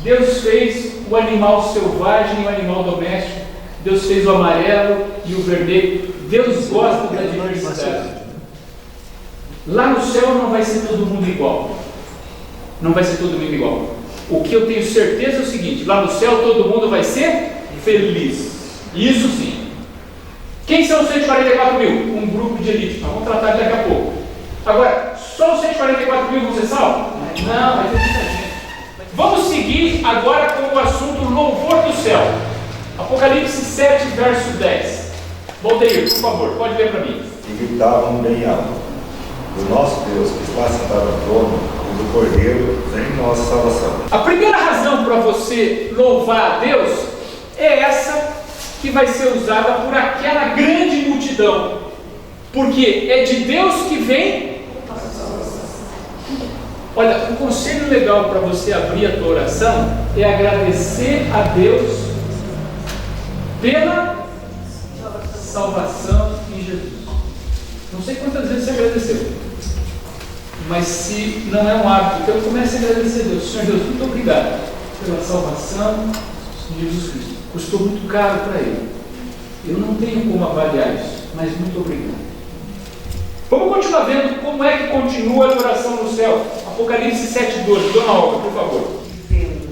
Deus fez o animal selvagem e o animal doméstico. Deus fez o amarelo e o vermelho. Deus gosta da diversidade. Lá no céu não vai ser todo mundo igual. Não vai ser todo mundo igual. O que eu tenho certeza é o seguinte: lá no céu todo mundo vai ser feliz. Isso sim. Quem são os 144 mil? Um grupo de elite. Nós vamos tratar daqui a pouco. Agora, só os 144 mil vão ser salvos? Não, vai ter muita gente. Vamos seguir agora com o assunto louvor do céu. Apocalipse 7, verso 10. Volteio, por favor, pode ler para mim. E gritavam bem alto: do nosso Deus que está sentado no trono, e do Cordeiro vem nossa salvação. A primeira razão para você louvar a Deus é essa que vai ser usada por aquela grande multidão, porque é de Deus que vem. Olha, um conselho legal para você abrir a tua oração é agradecer a Deus pela salvação em Jesus. Não sei quantas vezes você agradeceu, mas se não é um hábito, então comece a agradecer a Deus. Senhor Deus, muito obrigado pela salvação em Jesus Cristo. Custou muito caro para Ele. Eu não tenho como avaliar isso, mas muito obrigado. Vamos continuar vendo como é que continua a oração no céu. Apocalipse 7,12. Dona Olga, por favor. Dizendo: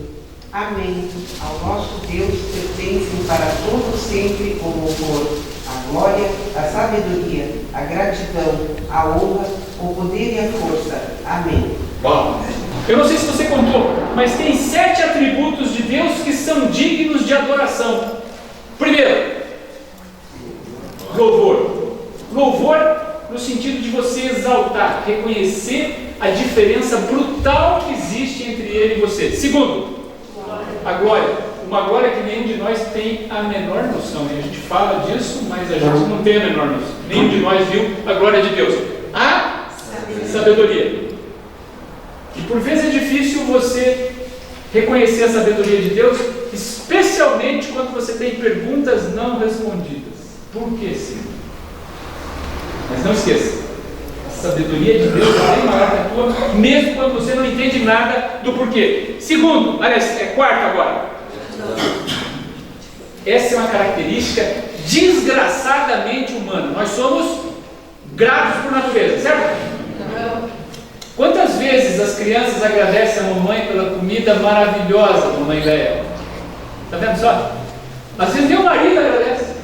Amém. Ao nosso Deus pertencem para todo sempre o louvor, a glória, a sabedoria, a gratidão, a honra, o poder e a força. Amém. Uau. Eu não sei se você contou, mas tem 7 atributos de Deus que são dignos de adoração. Primeiro, louvor. Louvor no sentido de você exaltar, reconhecer a diferença brutal que existe entre Ele e você. Segundo, a glória. Uma glória que nenhum de nós tem a menor noção. E a gente fala disso, mas a gente não tem a menor noção. Nenhum de nós viu a glória de Deus. A sabedoria. E por vezes é difícil você reconhecer a sabedoria de Deus, especialmente quando você tem perguntas não respondidas. Por que, Senhor? Mas não esqueça, a sabedoria de Deus é bem maior que a tua, mesmo quando você não entende nada do porquê. Segundo, aliás, quarto agora. Essa é uma característica desgraçadamente humana. Nós somos gratos por natureza, certo? Quantas vezes as crianças agradecem a mamãe pela comida maravilhosa, mamãe Léa? Está vendo só? Às vezes nem o marido agradece.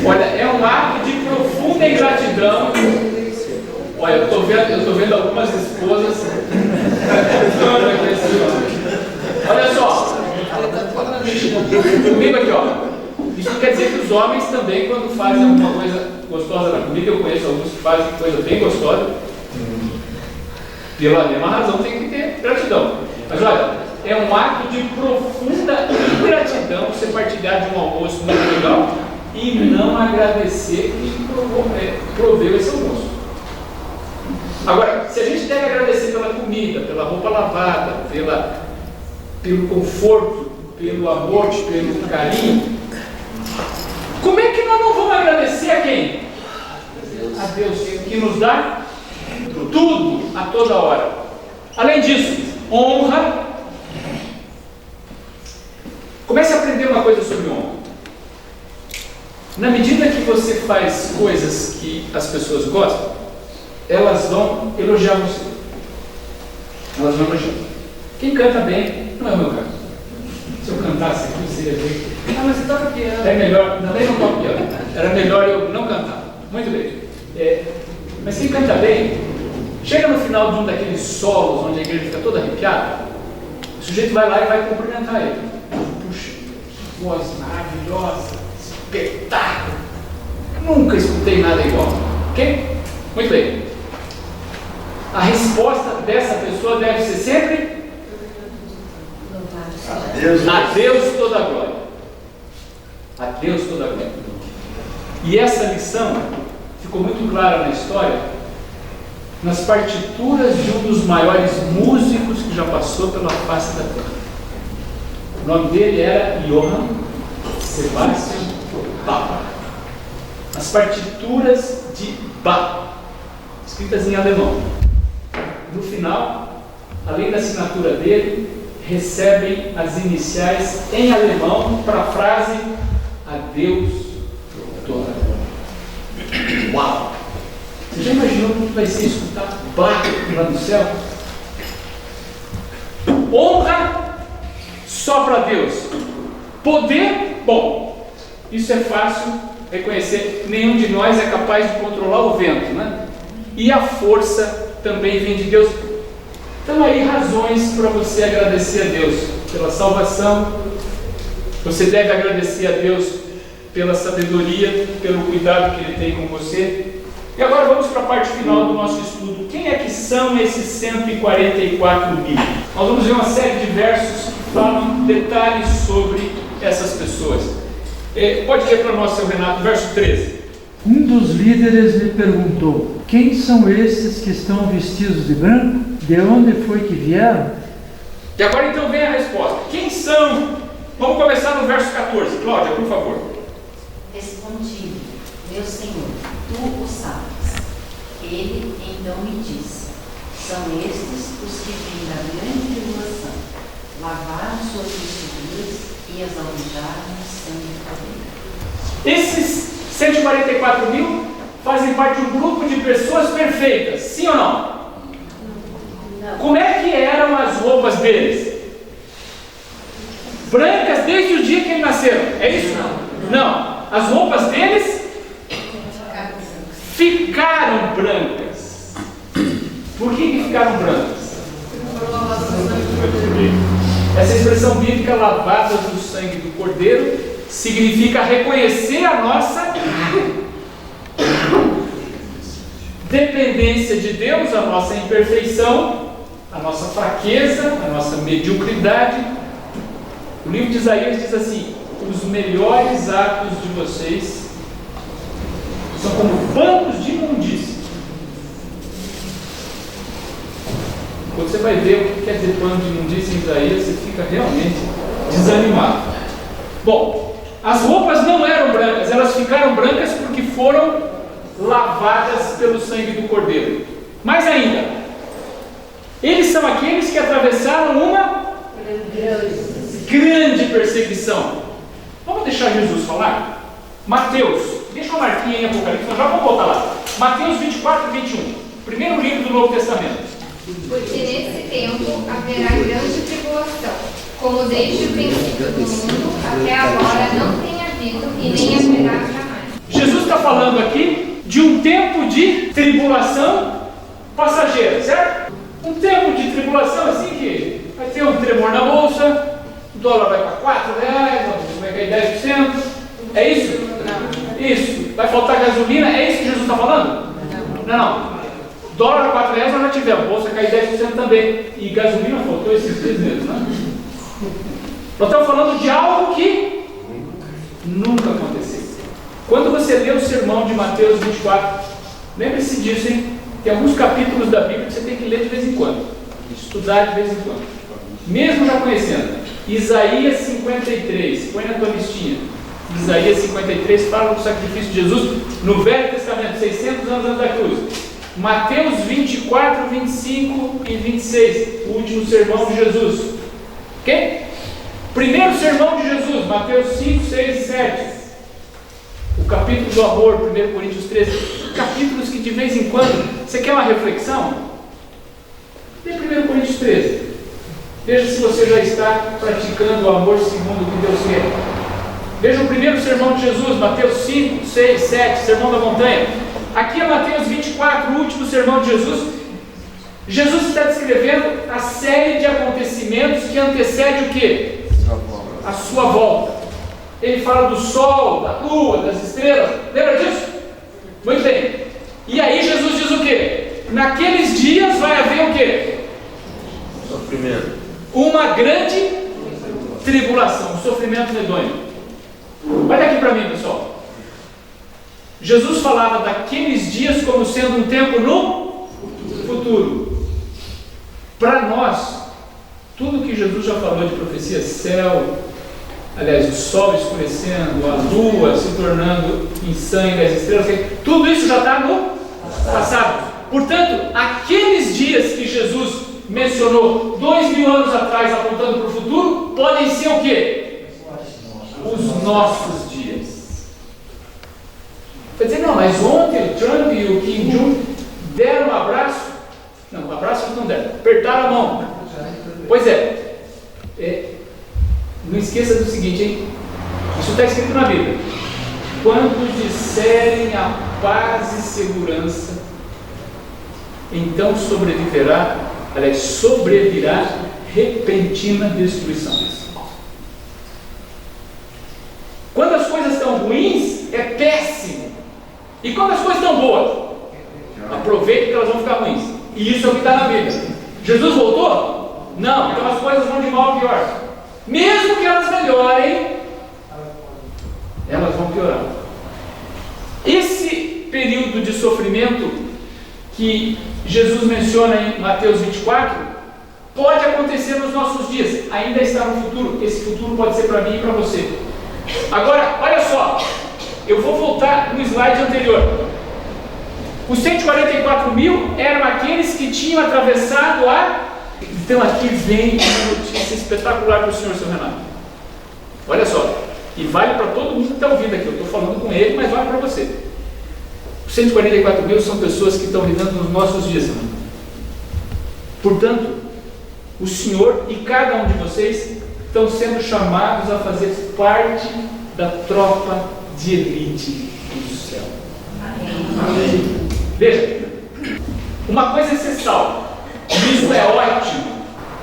Olha, é um ato de profunda ingratidão. Olha, eu estou vendo algumas esposas. Olha só. Comigo aqui, ó. Isso quer dizer que os homens também, quando fazem alguma coisa gostosa na comida, eu conheço alguns que fazem coisa bem gostosa, pela mesma razão tem que ter gratidão. Mas olha, é um ato de profunda ingratidão você partilhar de um almoço muito legal e não agradecer quem proveu esse almoço. Agora, se a gente deve agradecer pela comida, pela roupa lavada, pelo conforto, pelo amor, pelo carinho, como é que nós não vamos agradecer a quem? A Deus, que nos dá tudo a toda hora. Além disso, honra. Comece a aprender uma coisa sobre honra. Na medida que você faz coisas que as pessoas gostam, elas vão elogiar você. Elas vão elogiar. Quem canta bem, não é o meu caso. Se eu cantasse aqui, seria bem. Ah, mas você toca piano. É melhor, também não toco piano. Era melhor eu não cantar. Muito bem. Mas quem canta bem, chega no final de um daqueles solos onde a igreja fica toda arrepiada, O sujeito vai lá e vai cumprimentar ele. Puxa, que voz maravilhosa, espetáculo. Nunca escutei nada igual. Ok? Muito bem. A resposta dessa pessoa deve ser sempre a Deus toda a glória. A Deus toda a glória. E essa lição ficou muito clara na história, nas partituras de um dos maiores músicos que já passou pela face da terra. O nome dele era Johann Sebastian Bach. As partituras de Bach, escritas em alemão. No final, além da assinatura dele, recebem as iniciais em alemão para a frase a Deus toda a glória. Uau! Você já imaginou como vai ser escutar Bach lá no céu? Honra só para Deus. Poder, bom, isso é fácil reconhecer. Nenhum de nós é capaz de controlar o vento, né? E a força também vem de Deus. Então aí razões para você agradecer a Deus pela salvação. Você deve agradecer a Deus pela sabedoria, pelo cuidado que Ele tem com você. E agora vamos para a parte final do nosso estudo. Quem é que são esses 144 mil? Nós vamos ver uma série de versos que falam detalhes sobre essas pessoas. Pode ler para nós, seu Renato, verso 13. Um dos líderes lhe perguntou: quem são esses que estão vestidos de branco? De onde foi que vieram? E agora então vem a resposta. Quem são? Vamos começar no verso 14. Cláudia, por favor. Respondi: meu Senhor, tu o sabes. Ele então me disse: são estes os que vêm da grande tribulação, lavaram suas vestiduras e as alvejaram no sangue do Cordeiro. Esses 144 mil fazem parte de um grupo de pessoas perfeitas, sim ou não? Não. Como é que eram as roupas deles? Brancas desde o dia que eles nasceram, é isso? Não. As roupas deles ficaram brancas. Por que ficaram brancas? Essa expressão bíblica, lavadas do sangue do Cordeiro, significa reconhecer a nossa dependência de Deus, a nossa imperfeição, a nossa fraqueza, a nossa mediocridade. O livro de Isaías diz assim: os melhores atos de vocês são como bancos de imundícia. Quando você vai ver o que quer dizer pano de imundícia em Isaías, você fica realmente desanimado. Bom, as roupas não eram brancas, elas ficaram brancas porque foram lavadas pelo sangue do Cordeiro. Mais ainda, eles são aqueles que atravessaram uma grande perseguição. Vamos deixar Jesus falar? Mateus, deixa uma marquinha em Apocalipse, nós já vamos voltar lá. Mateus 24 e 21, primeiro livro do Novo Testamento. Porque nesse tempo haverá grande tribulação, como desde o princípio do mundo até agora não tem havido e nem haverá jamais. Jesus está falando aqui de um tempo de tribulação passageira, certo? Um tempo de tribulação assim que vai ter um tremor na bolsa, o dólar vai para R$4, vai cair 10%. É isso? Não. Isso. Vai faltar gasolina? É isso que Jesus está falando? Não. Dólar a R$4 nós já tivemos, bolsa cai 10% também. E gasolina faltou esses dias mesmo, né? Nós estamos falando de algo que nunca aconteceu. Quando você lê o sermão de Mateus 24, lembre-se disso, hein? Tem alguns capítulos da Bíblia que você tem que ler de vez em quando, estudar de vez em quando, mesmo já conhecendo. Isaías 53, põe na tua listinha. Isaías 53 fala do sacrifício de Jesus no Velho Testamento, 600 anos antes da cruz. Mateus 24, 25 e 26, o último sermão de Jesus. Ok? Primeiro sermão de Jesus, Mateus 5, 6 e 7. O capítulo do amor, 1 Coríntios 13. Capítulos que de vez em quando, você quer uma reflexão? Lê 1 Coríntios 13. Veja se você já está praticando o amor segundo o que Deus quer. Veja o primeiro sermão de Jesus, Mateus 5, 6, 7, sermão da montanha. Aqui é Mateus 24, o último sermão de Jesus. Jesus está descrevendo a série de acontecimentos que antecede o quê? A sua volta. Ele fala do sol, da lua, das estrelas. Lembra disso? Muito bem. E aí Jesus diz o quê? Naqueles dias vai haver o quê? Sofrimento. Uma grande tribulação, um sofrimento medonho. Olha aqui para mim, pessoal. Jesus falava daqueles dias como sendo um tempo no futuro. Para nós, tudo que Jesus já falou de profecia, céu, aliás, o sol escurecendo, a lua se tornando em sangue, as estrelas, tudo isso já está no passado. Portanto, aqueles dias que Jesus mencionou 2000 anos atrás, apontando para o futuro, podem ser o quê? Os nossos dias. Vai dizer, não, mas ontem o Trump e o Kim Jong deram um abraço. Não, um abraço eles não deram, apertaram a mão. Pois é, não esqueça do seguinte, hein? Isso está escrito na Bíblia. Quando disserem a paz e segurança, então sobrevirá repentina destruição. Quando as coisas estão ruins, é péssimo. E quando as coisas estão boas, aproveite que elas vão ficar ruins. E isso é o que está na Bíblia. Jesus voltou? Não, então as coisas vão de mal a pior. Mesmo que elas melhorem, elas vão piorar. Esse período de sofrimento que Jesus menciona em Mateus 24 pode acontecer nos nossos dias, ainda está no futuro. Esse futuro pode ser para mim e para você. Agora, olha só, eu vou voltar no slide anterior. Os 144 mil eram aqueles que tinham atravessado a... Então aqui vem uma notícia espetacular para o senhor, seu Renato. Olha só, e vale para todo mundo que está ouvindo aqui. Eu estou falando com ele, mas vale para você. Os 144 mil são pessoas que estão lidando nos nossos dias, Renato. Portanto, o senhor e cada um de vocês estão sendo chamados a fazer parte da tropa de elite do céu. Amém. Veja, uma coisa é ser salvo, isso é ótimo.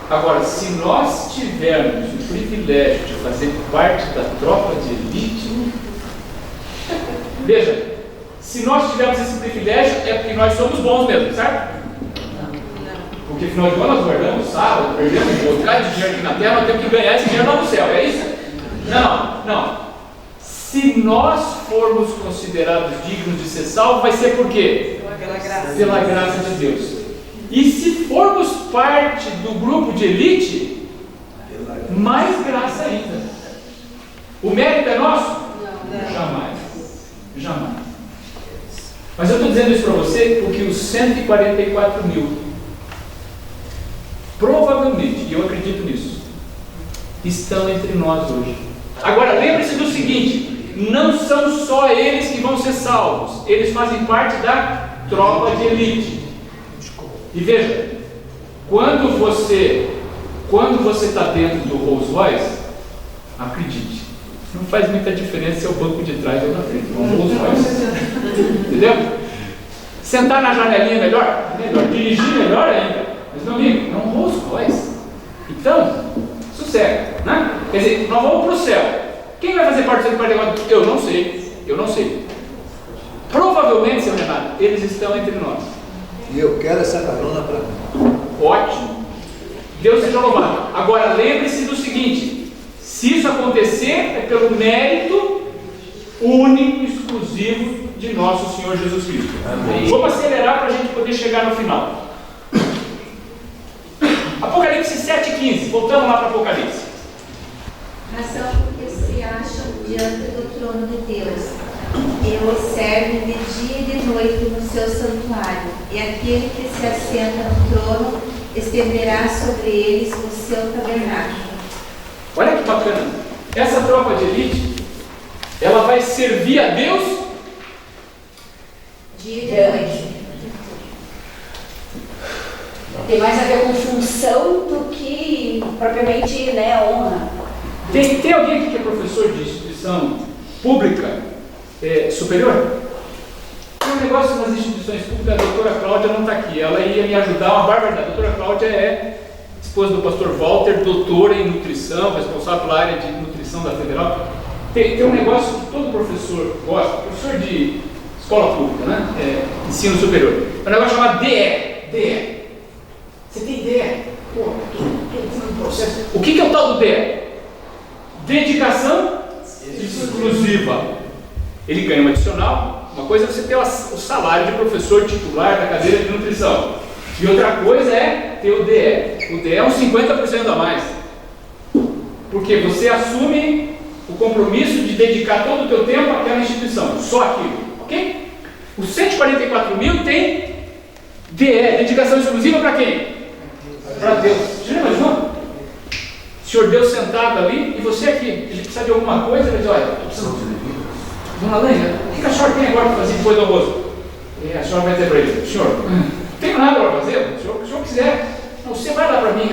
Agora, se nós tivermos o privilégio de fazer parte da tropa de elite, veja, se nós tivermos esse privilégio é porque nós somos bons mesmo, certo? Porque afinal de contas nós guardamos sábado, perdemos um bocado de dinheiro aqui na terra, nós temos que ganhar esse dinheiro lá no céu, é isso? Não. Se nós formos considerados dignos de ser salvos, vai ser por quê? Pela graça de Deus. E se formos parte do grupo de elite, mais graça ainda. O mérito é nosso? Jamais. Mas eu estou dizendo isso para você porque os 144 mil, provavelmente, e eu acredito nisso, estão entre nós hoje. Agora, lembre-se do seguinte: não são só eles que vão ser salvos, eles fazem parte da tropa de elite. E veja, quando você está dentro do Rolls Royce, acredite, não faz muita diferença se é o banco de trás ou na frente, é um Rolls Royce. Entendeu? Sentar na janelinha melhor, dirigir melhor ainda. Mas meu amigo, é um Rolls Royce. Então, sossega, né? Quer dizer, nós vamos para o céu. Quem vai fazer parte do 144? Eu não sei. Provavelmente, seu Renato, eles estão entre nós. E eu quero essa carona para mim. Ótimo. Deus seja louvado. Agora, lembre-se do seguinte: se isso acontecer, é pelo mérito único e exclusivo de nosso Senhor Jesus Cristo. Amém. Vamos acelerar para a gente poder chegar no final. Apocalipse 7,15. Voltamos lá para Apocalipse. Razão porque se acham diante do trono de Deus, e o servem de dia e de noite no seu santuário, e aquele que se assenta no trono estenderá sobre eles o seu tabernáculo. Olha que bacana. Essa tropa de elite, ela vai servir a Deus dia e de noite. Tem mais a ver com função do que propriamente, honra. Tem alguém aqui que é professor de instituição pública superior? Tem um negócio nas instituições instituições públicas, a doutora Cláudia não está aqui. Ela ia me ajudar, uma barbaridade. A doutora Cláudia é esposa do pastor Walter, doutora em nutrição, responsável pela área de nutrição da Federal. Tem um negócio que todo professor gosta, professor de escola pública, né? Ensino superior. É um negócio chamado DE. Você tem DE? Pô, estou no processo. O que é o tal do DE? Dedicação exclusiva. Ele ganha um adicional. Uma coisa é você ter o salário de professor titular da cadeira de nutrição. E outra coisa é ter o DE. O DE é uns 50% a mais. Porque você assume o compromisso de dedicar todo o teu tempo àquela instituição. Só aquilo. Ok? Os 144 mil tem DE. Dedicação exclusiva para quem? Para Deus. Você já imaginou? O Senhor Deus sentado ali e você aqui. Ele precisa de alguma coisa, ele diz, olha, estou precisando de Dona Lênia, o que a senhora tem agora para fazer depois do almoço? E a senhora vai dizer para ele, senhor, não tenho nada para fazer, o senhor quiser, não, você vai lá para mim,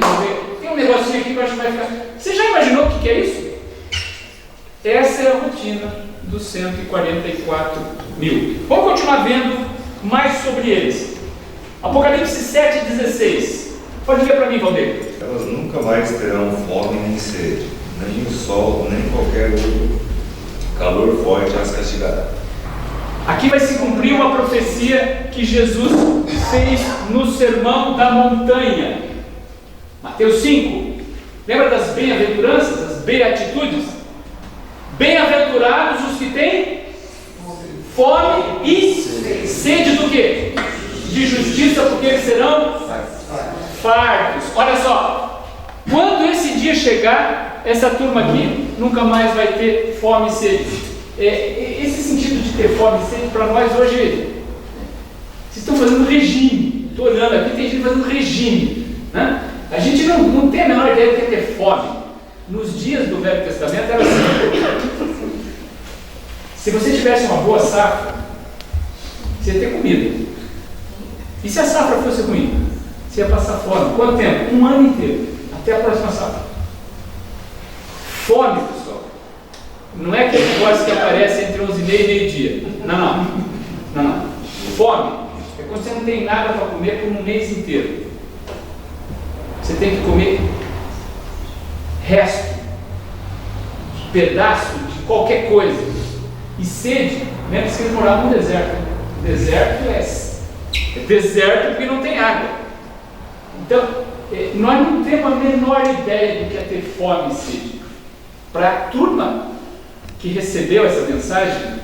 tem um negocinho aqui que eu acho que vai ficar. Você já imaginou o que é isso? Essa é a rotina dos 144 mil. Vamos continuar vendo mais sobre eles. Apocalipse 7,16. Pode ler para mim, Valdeir. Elas nunca mais terão fome nem sede, nem o sol, nem qualquer outro calor forte as castigará. Aqui vai se cumprir uma profecia que Jesus fez no Sermão da Montanha. Mateus 5. Lembra das bem-aventuranças, das beatitudes? Bem-aventurados os que têm fome e sede do quê? De justiça, porque eles serão fartos. Olha só, quando esse dia chegar, essa turma aqui nunca mais vai ter fome e sede. Esse sentido de ter fome e sede para nós hoje, vocês estão fazendo regime. Estou olhando aqui, tem gente fazendo regime, né? A gente não tem a menor ideia do que é ter fome. Nos dias do Velho Testamento era assim. Se você tivesse uma boa safra, você ia ter comida. E se a safra fosse ruim? Você ia passar fome. Quanto tempo? Um ano inteiro. Até a próxima safra. Fome, pessoal. Não é aquele negócio que aparece entre 11h30 e meio-dia. Não. Fome é quando você não tem nada para comer por um mês inteiro. Você tem que comer resto, pedaço de qualquer coisa. E sede, lembra-se que eles moravam no deserto. O deserto é deserto porque não tem água. Então, nós não temos a menor ideia do que é ter fome e sede. Para a turma que recebeu essa mensagem,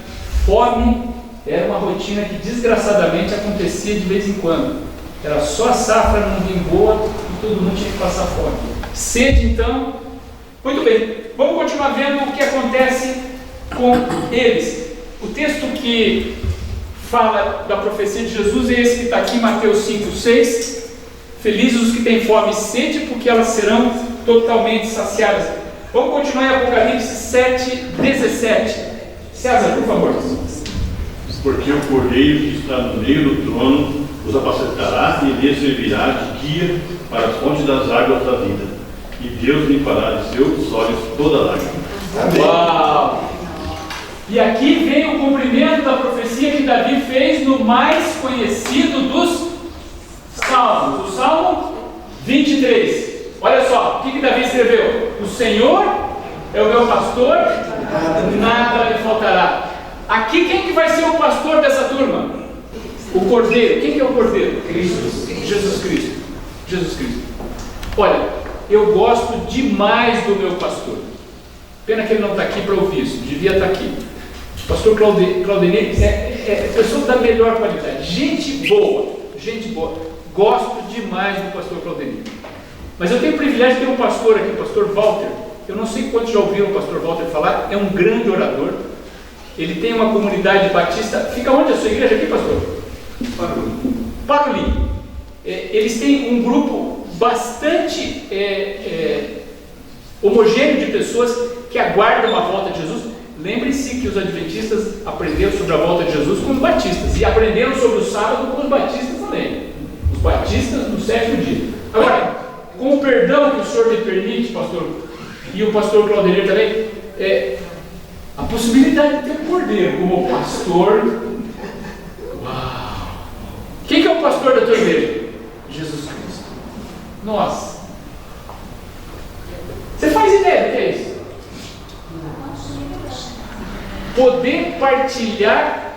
fome era uma rotina que desgraçadamente acontecia de vez em quando. Era só a safra não vir boa e todo mundo tinha que passar fome. Sede, então. Muito bem, vamos continuar vendo o que acontece com eles. O texto que fala da profecia de Jesus é esse que está aqui em Mateus 5,6. Felizes os que têm fome e sede, porque elas serão totalmente saciadas. Vamos continuar em Apocalipse 7,17. César, por favor. Porque o Cordeiro que está no meio do trono os apacentará e lhes servirá de guia para as fontes das águas da vida. E Deus limpará de seus olhos toda lágrima. Uau! E aqui vem o cumprimento da profecia que Davi fez no mais conhecido dos Salmos, o Salmo 23. Olha só, o que Davi escreveu? O Senhor é o meu pastor, nada me faltará. Aqui quem que vai ser o pastor dessa turma? O Cordeiro. Quem que é o Cordeiro? Cristo. Jesus Cristo. Jesus Cristo. Olha, eu gosto demais do meu pastor. Pena que ele não está aqui para ouvir isso, devia estar aqui. O pastor Claudinei é pessoa da melhor qualidade, gente boa. Gosto demais do pastor Claudinei. Mas eu tenho o privilégio de ter um pastor aqui, o pastor Walter. Eu não sei quantos já ouviram o pastor Walter falar, é um grande orador. Ele tem uma comunidade batista. Fica onde a sua igreja aqui, pastor? Paruli. Eles têm um grupo bastante homogêneo de pessoas que aguardam a volta de Jesus. Lembre-se que os adventistas aprenderam sobre a volta de Jesus com os batistas e aprenderam sobre o sábado com os batistas também. Os batistas no 7º dia. Agora, com o perdão que o senhor me permite, pastor, e o pastor Claudenir também, a possibilidade de ter um cordeiro como pastor. Uau! o pastor da tua igreja? Jesus Cristo. Nós. Você faz ideia do que é isso? Poder partilhar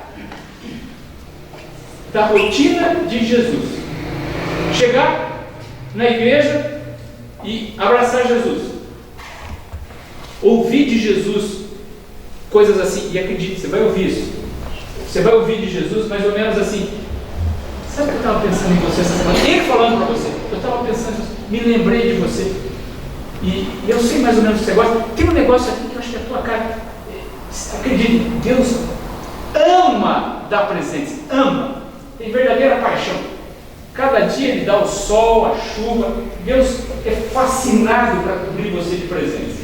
da rotina de Jesus. Chegar na igreja e abraçar Jesus. Ouvir de Jesus coisas assim. E acredite, você vai ouvir isso. Você vai ouvir de Jesus mais ou menos assim. Sabe o que eu estava pensando em você essa semana? Ele falando para você. Eu estava pensando, me lembrei de você. E eu sei mais ou menos o que você gosta. Tem um negócio aqui que eu acho que é a tua cara. Acredite, Deus ama dar presentes. Ama. Tem verdadeira paixão. Cada dia Ele dá o sol, a chuva. Deus é fascinado para cobrir você de presentes.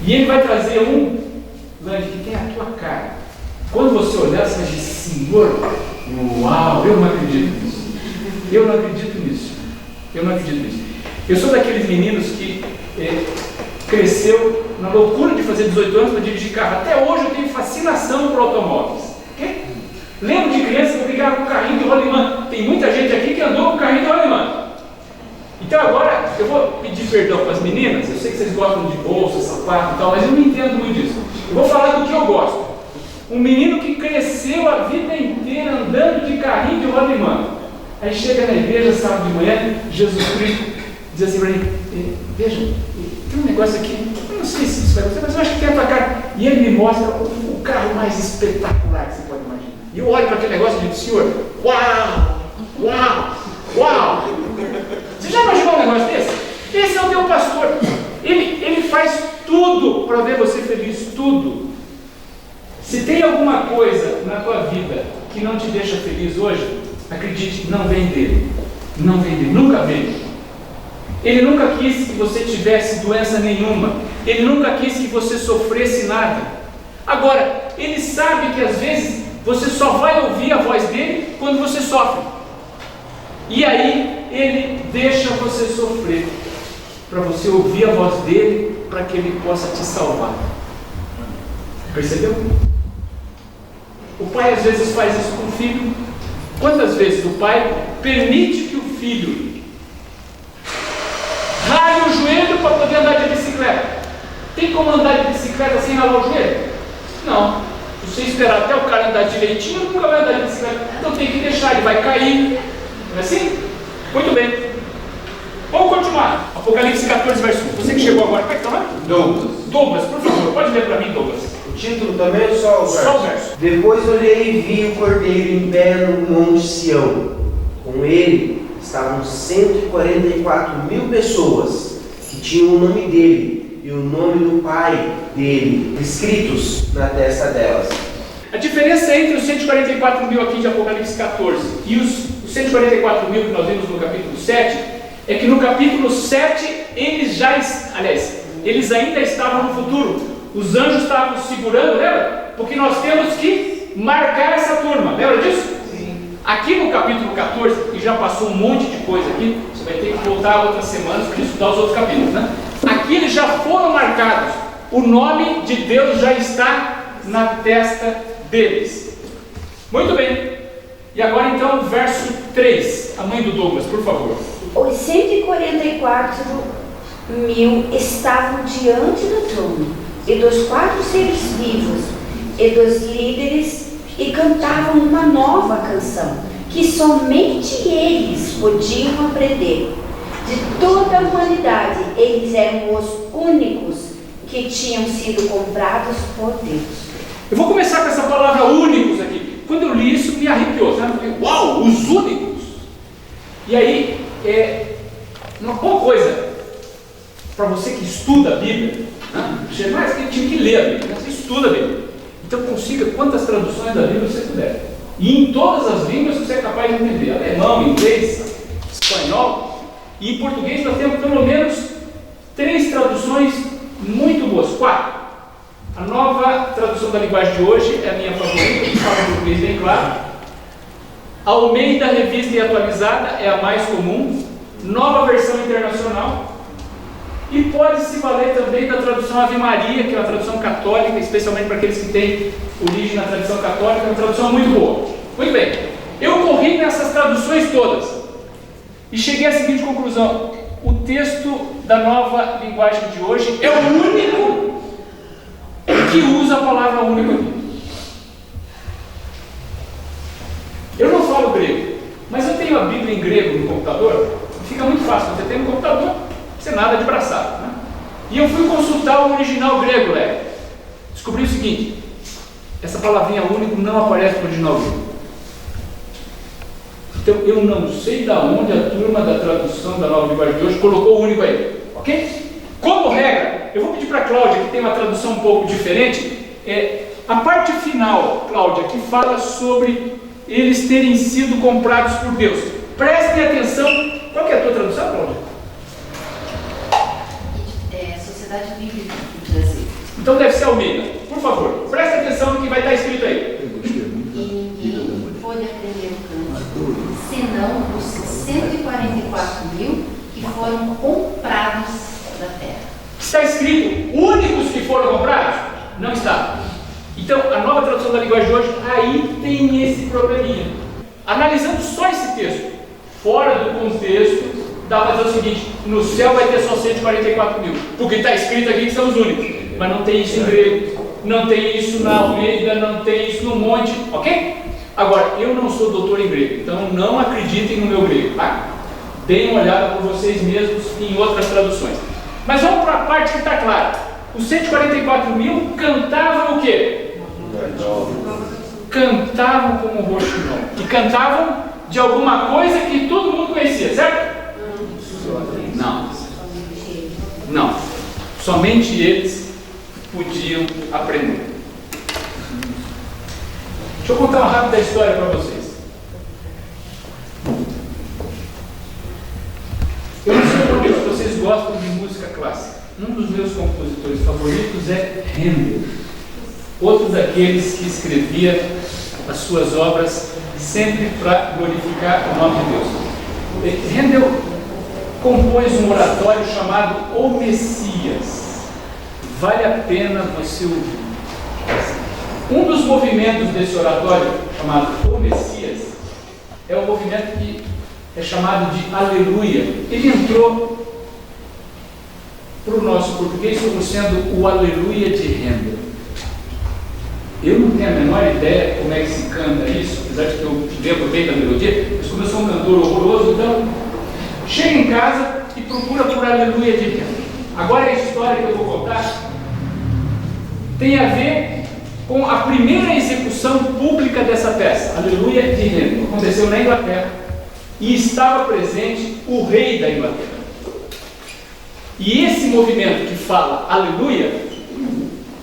E Ele vai trazer um, Lande, que tem a tua cara. Quando você olhar, você vai dizer, Senhor, uau, eu não acredito nisso. Eu não acredito nisso. Eu não acredito nisso. Eu sou daqueles meninos que cresceu na loucura de fazer 18 anos para dirigir carro. Até hoje eu tenho fascinação por automóveis. Lembro de criança que eu brigava com o carrinho de rolimã. Tem muita gente aqui que andou com o carrinho de rolimã. Então agora eu vou pedir perdão para as meninas. Eu sei que vocês gostam de bolsa, sapato e tal, mas eu não entendo muito disso. Eu vou falar do que eu gosto. Um menino que cresceu a vida inteira andando de carrinho de rolimã. Aí chega na igreja, sábado de manhã, Jesus Cristo diz assim para mim, veja, tem um negócio aqui, eu não sei se isso vai acontecer, mas eu acho que tem a tua cara. E ele me mostra o carro mais espetacular que você pode imaginar. E eu olho para aquele negócio e digo, Senhor, uau, uau, uau. Você já imaginou um negócio desse? Esse é o teu pastor. Ele faz tudo para ver você feliz, tudo. Se tem alguma coisa na tua vida que não te deixa feliz hoje, acredite, não vem dele. Não vem dele, nunca veio. Ele nunca quis que você tivesse doença nenhuma. Ele nunca quis que você sofresse nada. Agora, ele sabe que às vezes você só vai ouvir a voz dele quando você sofre. E aí, ele deixa você sofrer, para você ouvir a voz dele, para que ele possa te salvar. Percebeu? O pai às vezes faz isso com o filho. Quantas vezes o pai permite que o filho rale o joelho para poder andar de bicicleta? Tem como andar de bicicleta sem ralar o joelho? Não. Se você esperar até o cara andar direitinho, ele nunca vai andar de bicicleta. Então tem que deixar, ele vai cair. Não é assim? Muito bem. Vamos continuar. Apocalipse 14, verso 1. Você que chegou agora, como é que está lá? Douglas, por favor, pode ler para mim, Douglas. O título também é só o verso. Depois olhei e vi o Cordeiro em pé no monte Sião. Com ele estavam 144.000 pessoas que tinham o nome dele e o nome do pai dele escritos na testa delas. A diferença entre os 144.000 aqui de Apocalipse 14 e os 144.000 que nós vimos no capítulo 7 é que no capítulo 7 eles ainda estavam no futuro. Os anjos estavam segurando, lembra? Porque nós temos que marcar essa turma, lembra disso? Sim. Aqui no capítulo 14, e já passou um monte de coisa aqui, você vai ter que voltar outras semanas para estudar os outros capítulos, né? Aqui eles já foram marcados, o nome de Deus já está na testa deles. Muito bem. E agora então, verso 3, a mãe do Douglas, por favor. Os 144.000 estavam diante do trono e dos 4 seres vivos e dos líderes e cantavam uma nova canção que somente eles podiam aprender. De toda a humanidade, eles eram os únicos que tinham sido comprados por Deus. Eu vou começar com essa palavra únicos aqui. Quando eu li isso, me arrepiou, sabe? Eu falei, uau, os únicos! E aí, uma boa coisa para você que estuda a Bíblia, né? Mais que tinha que ler a Bíblia, você estuda a Bíblia. Então consiga quantas traduções da Bíblia você puder. E em todas as línguas que você é capaz de entender. Alemão, inglês, espanhol. E em português nós temos pelo menos 3 traduções muito boas. 4. A nova tradução da linguagem de hoje é a minha favorita, que fala em português bem claro. A Almeida Revista e Atualizada é a mais comum. Nova Versão Internacional. E pode-se valer também da tradução Ave Maria, que é uma tradução católica, especialmente para aqueles que têm origem na tradição católica, é uma tradução muito boa. Muito bem. Eu corri nessas traduções todas e cheguei à seguinte conclusão: o texto da Nova Linguagem de hoje é o único que usa a palavra única aqui. Eu não falo grego, mas eu tenho a Bíblia em grego no computador. Fica muito fácil, você tem no computador, você nada de braçada, né? E eu fui consultar o original grego, descobri o seguinte: essa palavrinha único não aparece no original grego. Então eu não sei de onde a turma da tradução da Nova Linguagem de hoje colocou o único aí, ok? Como regra, eu vou pedir para a Cláudia, que tem uma tradução um pouco diferente, a parte final, Cláudia, que fala sobre eles terem sido comprados por Deus. Prestem atenção. Qual que é a tua tradução, Cláudia? Sociedade Bíblica do Brasil. Então deve ser Almeida. Por favor, preste atenção no que vai estar escrito aí. Ninguém pôde aprender o cântico, senão os 144.000 que foram comprados da terra. Está escrito únicos que foram comprados? Não está. Então, a Nova Tradução da Linguagem de hoje, aí tem esse probleminha. Analisando só esse texto, fora do contexto, dá para dizer o seguinte: no céu vai ter só 144.000, porque está escrito aqui que são os únicos. Mas não tem isso em grego, não tem isso na Almeida, não tem isso no monte, ok? Agora, eu não sou doutor em grego, então não acreditem no meu grego, tá? Deem uma olhada por vocês mesmos em outras traduções. Mas vamos para a parte que está clara. Os 144.000 cantavam o quê? Cantavam como roxinol. E cantavam de alguma coisa que todo mundo conhecia, certo? Não. Não. Somente eles podiam aprender. Deixa eu contar uma rápida história para vocês. Eu não sei por que vocês gostam de música clássica. Um dos meus compositores favoritos é Handel. Outro daqueles que escrevia as suas obras sempre para glorificar o nome de Deus. Handel compôs um oratório chamado O Messias. Vale a pena você ouvir. Um dos movimentos desse oratório, chamado O Messias, é o movimento que é chamado de Aleluia. Ele entrou para o nosso português como sendo o Aleluia de Handel. Eu não tenho a menor ideia como é que se canta isso, apesar de que eu lembro bem da melodia, mas como eu sou um cantor horroroso, então chega em casa e procura por Aleluia de Handel. Agora a história que eu vou contar tem a ver com a primeira execução pública dessa peça, Aleluia de Handel. Aconteceu na Inglaterra e estava presente o rei da Inglaterra. E esse movimento que fala Aleluia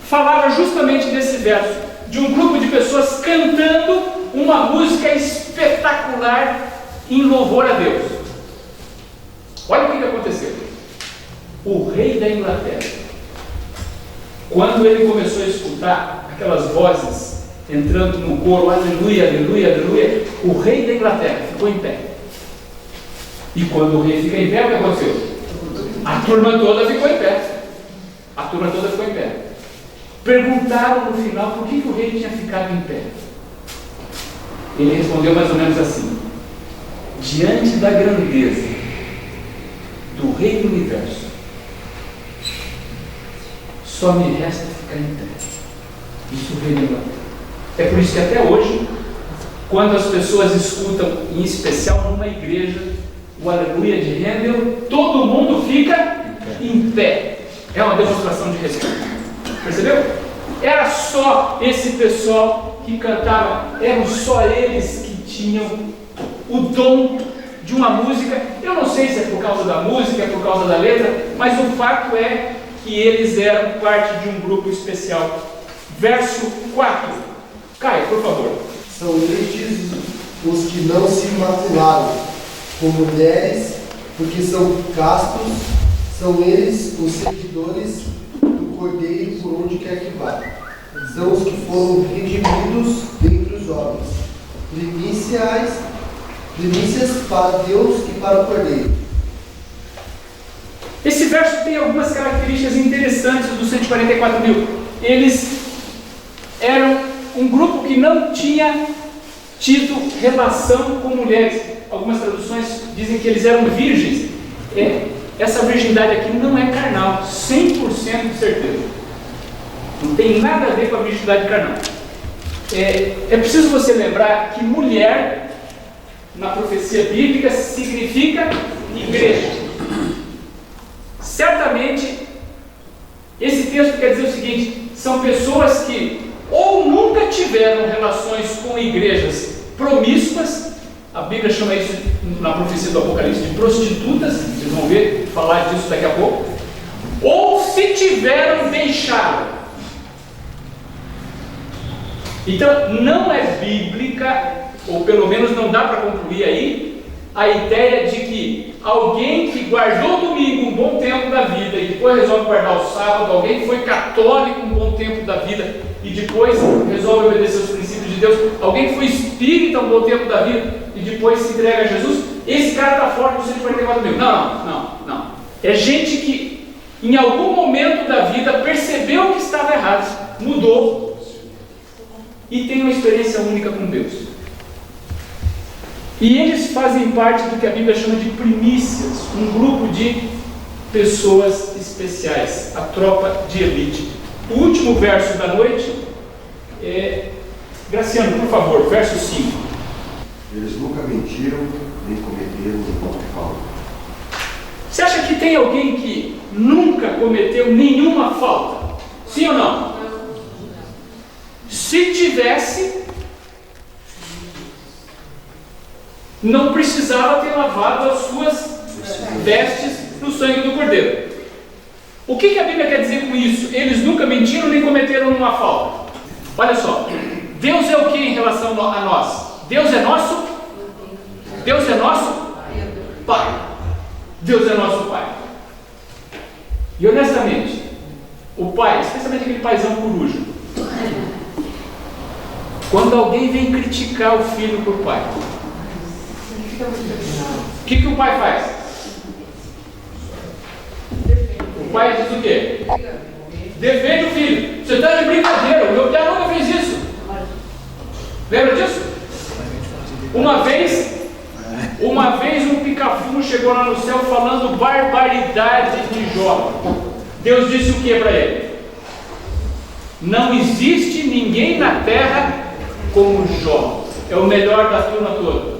falava justamente desse verso, de um grupo de pessoas cantando uma música espetacular em louvor a Deus. Olha o que aconteceu. O rei da Inglaterra, quando ele começou a escutar aquelas vozes entrando no coro, aleluia, aleluia, aleluia, o rei da Inglaterra ficou em pé. E quando o rei fica em pé, o que aconteceu? A turma toda ficou em pé. A turma toda ficou em pé. Perguntaram no final por que o rei tinha ficado em pé. Ele respondeu mais ou menos assim: diante da grandeza do rei do universo, só me resta ficar em pé. Isso o rei da Inglaterra. É por isso que até hoje, quando as pessoas escutam, em especial numa igreja, o Aleluia de Handel, todo mundo fica em pé. É uma demonstração de respeito. Percebeu? Era só esse pessoal que cantava, eram só eles que tinham o dom de uma música. Eu não sei se é por causa da música, é por causa da letra, mas o fato é que eles eram parte de um grupo especial. Verso 4. Caio, por favor. São estes os que não se macularam com mulheres, porque são castos, são eles os seguidores do Cordeiro por onde quer que vá. São os que foram redimidos dentre os homens. Primícias para Deus e para o Cordeiro. Esse verso tem algumas características interessantes dos 144.000. Eles eram um grupo que não tinha tido relação com mulheres. Algumas traduções dizem que eles eram virgens. Essa virgindade aqui não é carnal, 100% de certeza. Não tem nada a ver com a virgindade carnal. É preciso você lembrar que mulher, na profecia bíblica, significa igreja. Certamente, esse texto quer dizer o seguinte: são pessoas que ou nunca tiveram relações com igrejas promíscuas, a Bíblia chama isso na profecia do Apocalipse de prostitutas, vocês vão ver, falar disso daqui a pouco, ou se tiveram, deixaram. Então, não é bíblica, ou pelo menos não dá para concluir aí, a ideia de que alguém que guardou o domingo um bom tempo da vida e depois resolve guardar o sábado, alguém que foi católico um bom tempo da vida e depois resolve obedecer os princípios de Deus, alguém que foi espírita um bom tempo da vida e depois se entrega a Jesus, esse cara está fora do 144 mil. Não. É gente que em algum momento da vida percebeu que estava errado, mudou e tem uma experiência única com Deus. E eles fazem parte do que a Bíblia chama de primícias, um grupo de pessoas especiais, a tropa de elite. O último verso da noite Graciano, por favor, verso 5. Eles nunca mentiram, nem cometeram nenhuma falta. Você acha que tem alguém que nunca cometeu nenhuma falta? Sim ou não? Se tivesse, não precisava ter lavado as suas vestes no sangue do Cordeiro. O que a Bíblia quer dizer com isso? Eles nunca mentiram nem cometeram nenhuma falta. Olha só, Deus é o que em relação a nós? Deus é nosso? Deus é nosso Pai. Deus é nosso Pai. E honestamente, o Pai, especialmente aquele paizão coruja, quando alguém vem criticar o filho por pai, o que o pai faz? O pai diz o quê? Defende o filho. Você está de brincadeira, o meu pai nunca fez isso. Lembra disso? Uma vez um pica-fumo chegou lá no céu falando barbaridade de Jó. Deus disse o que para ele? Não existe ninguém na terra como Jó. É o melhor da turma toda.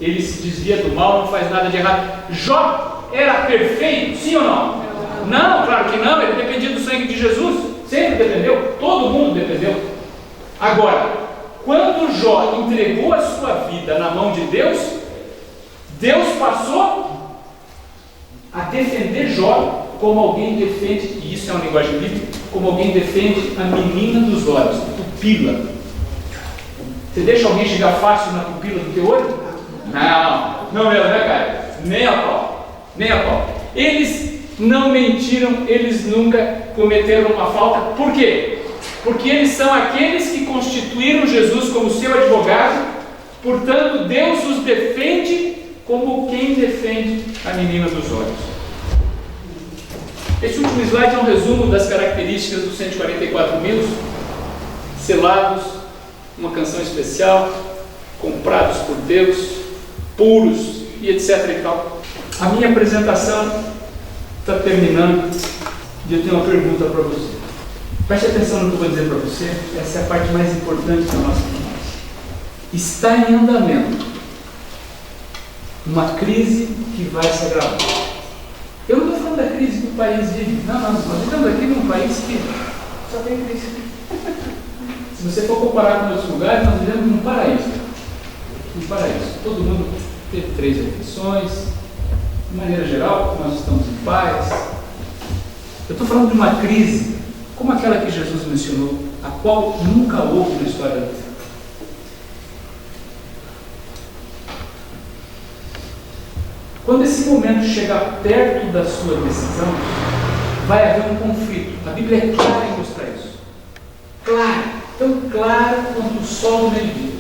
Ele se desvia do mal, não faz nada de errado. Jó era perfeito, sim ou não? Não, claro que não. Ele dependia do sangue de Jesus. Sempre dependeu. Todo mundo dependeu. Agora, quando Jó entregou a sua vida na mão de Deus, Deus passou a defender Jó como alguém defende, e isso é uma linguagem bíblica, como alguém defende a menina dos olhos, a pupila. Você deixa alguém chegar fácil na pupila do teu olho? Não mesmo, né, cara? Nem a pau. Eles não mentiram, eles nunca cometeram uma falta. Por quê? Porque eles são aqueles que constituíram Jesus como seu advogado, portanto, Deus os defende como quem defende a menina dos olhos. Esse último slide é um resumo das características dos 144 mil, selados, uma canção especial, comprados por Deus, puros e etc. e tal. A minha apresentação está terminando e eu tenho uma pergunta para você. Preste atenção no que eu vou dizer para você, essa é a parte mais importante da nossa conversa. Está em andamento uma crise que vai se agravar. Eu não estou falando da crise que o país vive, não, nós estamos aqui num país que só tem crise. Se você for comparar com outros lugares, nós vivemos num paraíso. Todo mundo teve 3 refeições. De maneira geral, nós estamos em paz. Eu estou falando de uma crise como aquela que Jesus mencionou, a qual nunca houve na história da Terra. Quando esse momento chegar perto da sua decisão, vai haver um conflito. A Bíblia é clara em mostrar isso. Clara, tão clara quanto o sol no meio-dia.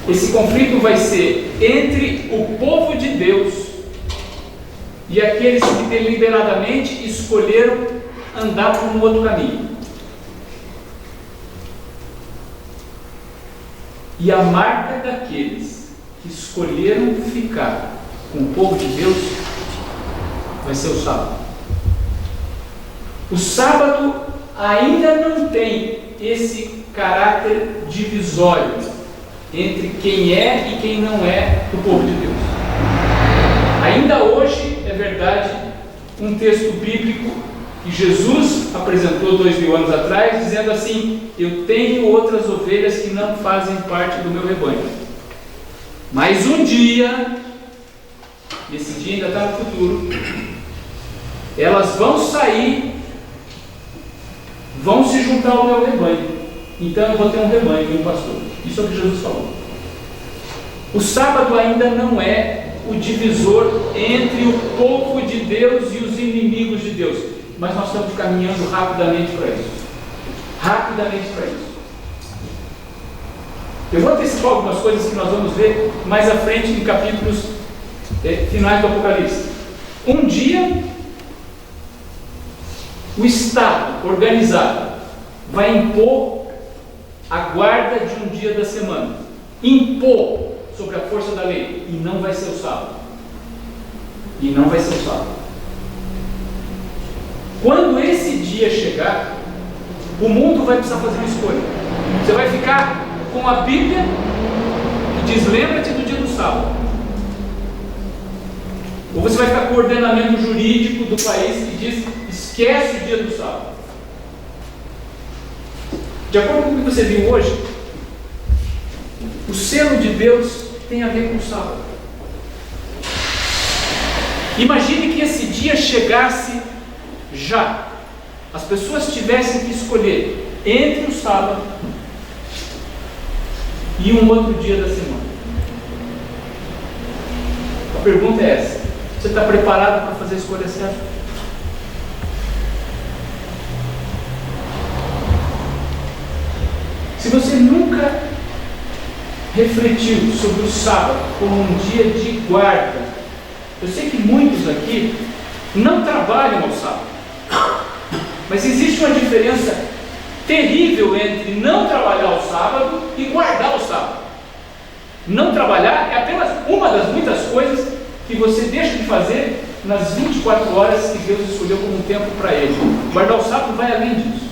Esse conflito vai ser entre o povo de Deus e aqueles que deliberadamente escolheram andar por um outro caminho. E a marca daqueles que escolheram ficar com o povo de Deus vai ser o sábado. O sábado ainda não tem esse caráter divisório entre quem é e quem não é do povo de Deus. Ainda hoje é verdade um texto bíblico que Jesus apresentou 2000 anos atrás, dizendo assim: eu tenho outras ovelhas que não fazem parte do meu rebanho. Mas um dia, esse dia ainda está no futuro, elas vão sair, vão se juntar ao meu rebanho. Então eu vou ter um rebanho e um pastor. Isso é o que Jesus falou. O sábado ainda não é o divisor entre o povo de Deus e os inimigos de Deus, mas nós estamos caminhando rapidamente para isso. Rapidamente para isso. Eu vou antecipar algumas coisas que nós vamos ver mais à frente em capítulos finais do Apocalipse. Um dia, o Estado organizado vai impor a guarda de um dia da semana. Impor sobre a força da lei. E não vai ser o sábado. E não vai ser o sábado. Quando esse dia chegar, o mundo vai precisar fazer uma escolha. Você vai ficar com a Bíblia que diz: lembra-te do dia do sábado. Ou você vai ficar com o ordenamento jurídico do país que diz: esquece o dia do sábado. De acordo com o que você viu hoje, o selo de Deus tem a ver com o sábado. Imagine que esse dia chegasse já. As pessoas tivessem que escolher entre o sábado e um outro dia da semana. A pergunta é essa: você está preparado para fazer a escolha certa? Se você nunca refletiu sobre o sábado como um dia de guarda, eu sei que muitos aqui não trabalham ao sábado, mas existe uma diferença terrível entre não trabalhar ao sábado e guardar o sábado. Não trabalhar é apenas uma das muitas coisas que você deixa de fazer nas 24 horas que Deus escolheu como um tempo para Ele. Guardar o sábado vai além disso.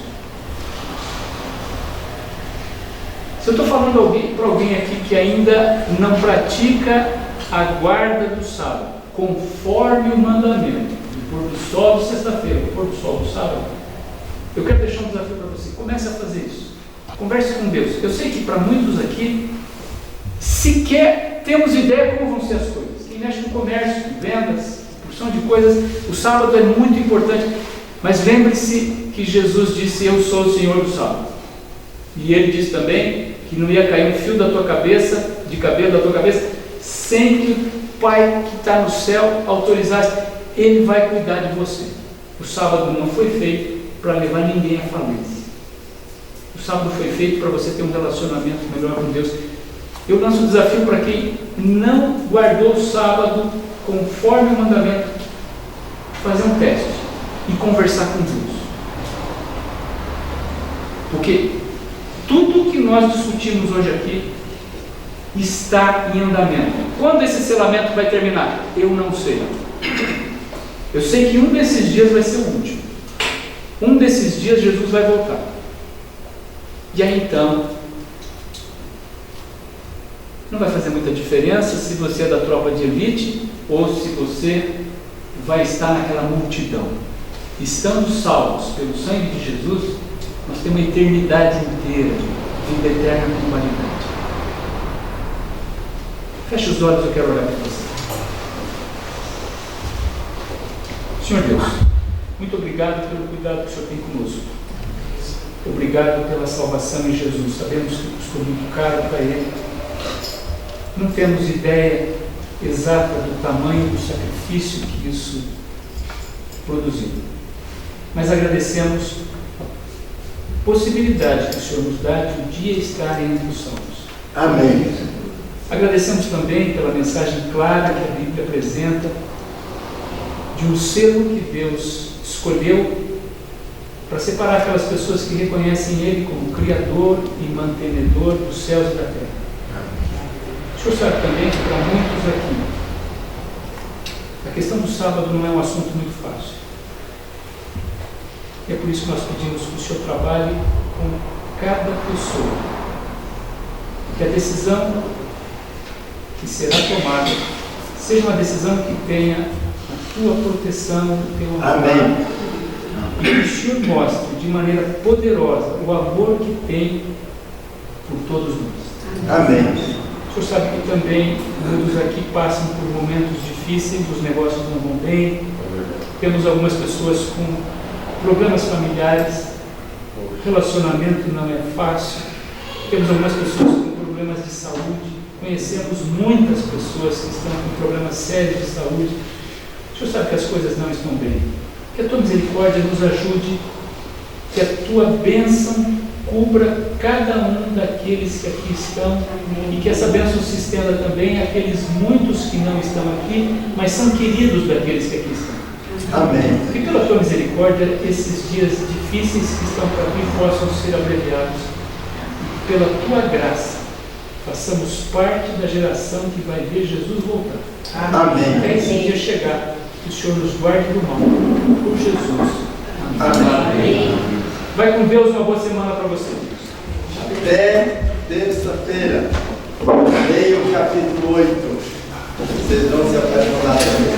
Se eu estou falando para alguém aqui que ainda não pratica a guarda do sábado, conforme o mandamento, do pôr do sol de sexta-feira, do pôr do sol do sábado, eu quero deixar um desafio para você. Comece a fazer isso. Converse com Deus. Eu sei que para muitos aqui, sequer temos ideia como vão ser as coisas. Quem mexe no comércio, vendas, porção de coisas, o sábado é muito importante. Mas lembre-se que Jesus disse: eu sou o Senhor do sábado. E Ele disse também que não ia cair um fio da tua cabeça, de cabelo da tua cabeça, sem que o Pai que está no céu autorizasse. Ele vai cuidar de você. O sábado não foi feito para levar ninguém à falência. O sábado foi feito para você ter um relacionamento melhor com Deus. Eu lanço o desafio para quem não guardou o sábado conforme o mandamento, fazer um teste e conversar com Deus. Porque tudo que nós discutimos hoje aqui está em andamento. Quando esse selamento vai terminar? Eu não sei. Eu sei que um desses dias vai ser o último. Um desses dias Jesus vai voltar. E aí então, não vai fazer muita diferença se você é da tropa de elite ou se você vai estar naquela multidão. Estando salvos pelo sangue de Jesus, nós temos uma eternidade inteira, vida eterna com qualidade. Feche os olhos, eu quero orar por você. Senhor Deus, muito obrigado pelo cuidado que o Senhor tem conosco. Obrigado pela salvação em Jesus. Sabemos que custou muito caro para Ele. Não temos ideia exata do tamanho do sacrifício que isso produziu. Mas agradecemos a possibilidade que o Senhor nos dá de um dia estar entre os salvos. Amém. Agradecemos também pela mensagem clara que a Bíblia apresenta de um selo que Deus escolheu para separar aquelas pessoas que reconhecem Ele como Criador e mantenedor dos céus e da terra. senhor sabe também que para muitos aqui, a questão do sábado não é um assunto muito fácil. E é por isso que nós pedimos que o senhor trabalhe com cada pessoa. Que a decisão que será tomada seja uma decisão que tenha a tua proteção, o teu amor. Amém. E que o senhor mostre de maneira poderosa o amor que tem por todos nós. Amém. O senhor sabe que também muitos aqui passam por momentos difíceis, os negócios não vão bem, temos algumas pessoas com problemas familiares, o relacionamento não é fácil, temos algumas pessoas com problemas de saúde, conhecemos muitas pessoas que estão com problemas sérios de saúde. O senhor sabe que as coisas não estão bem. Que a tua misericórdia nos ajude, que a tua bênção cubra cada um daqueles que aqui estão e que essa bênção se estenda também àqueles muitos que não estão aqui, mas são queridos daqueles que aqui estão. Amém. Que pela tua misericórdia esses dias difíceis que estão para vir possam ser abreviados e que pela tua graça façamos parte da geração que vai ver Jesus voltar. Amém. Até esse dia chegar, que o Senhor nos guarde do mal. Por Jesus. Amém. Vai com Deus, uma boa semana para você. Até terça-feira. Leia o capítulo 8. Vocês vão se apaixonar.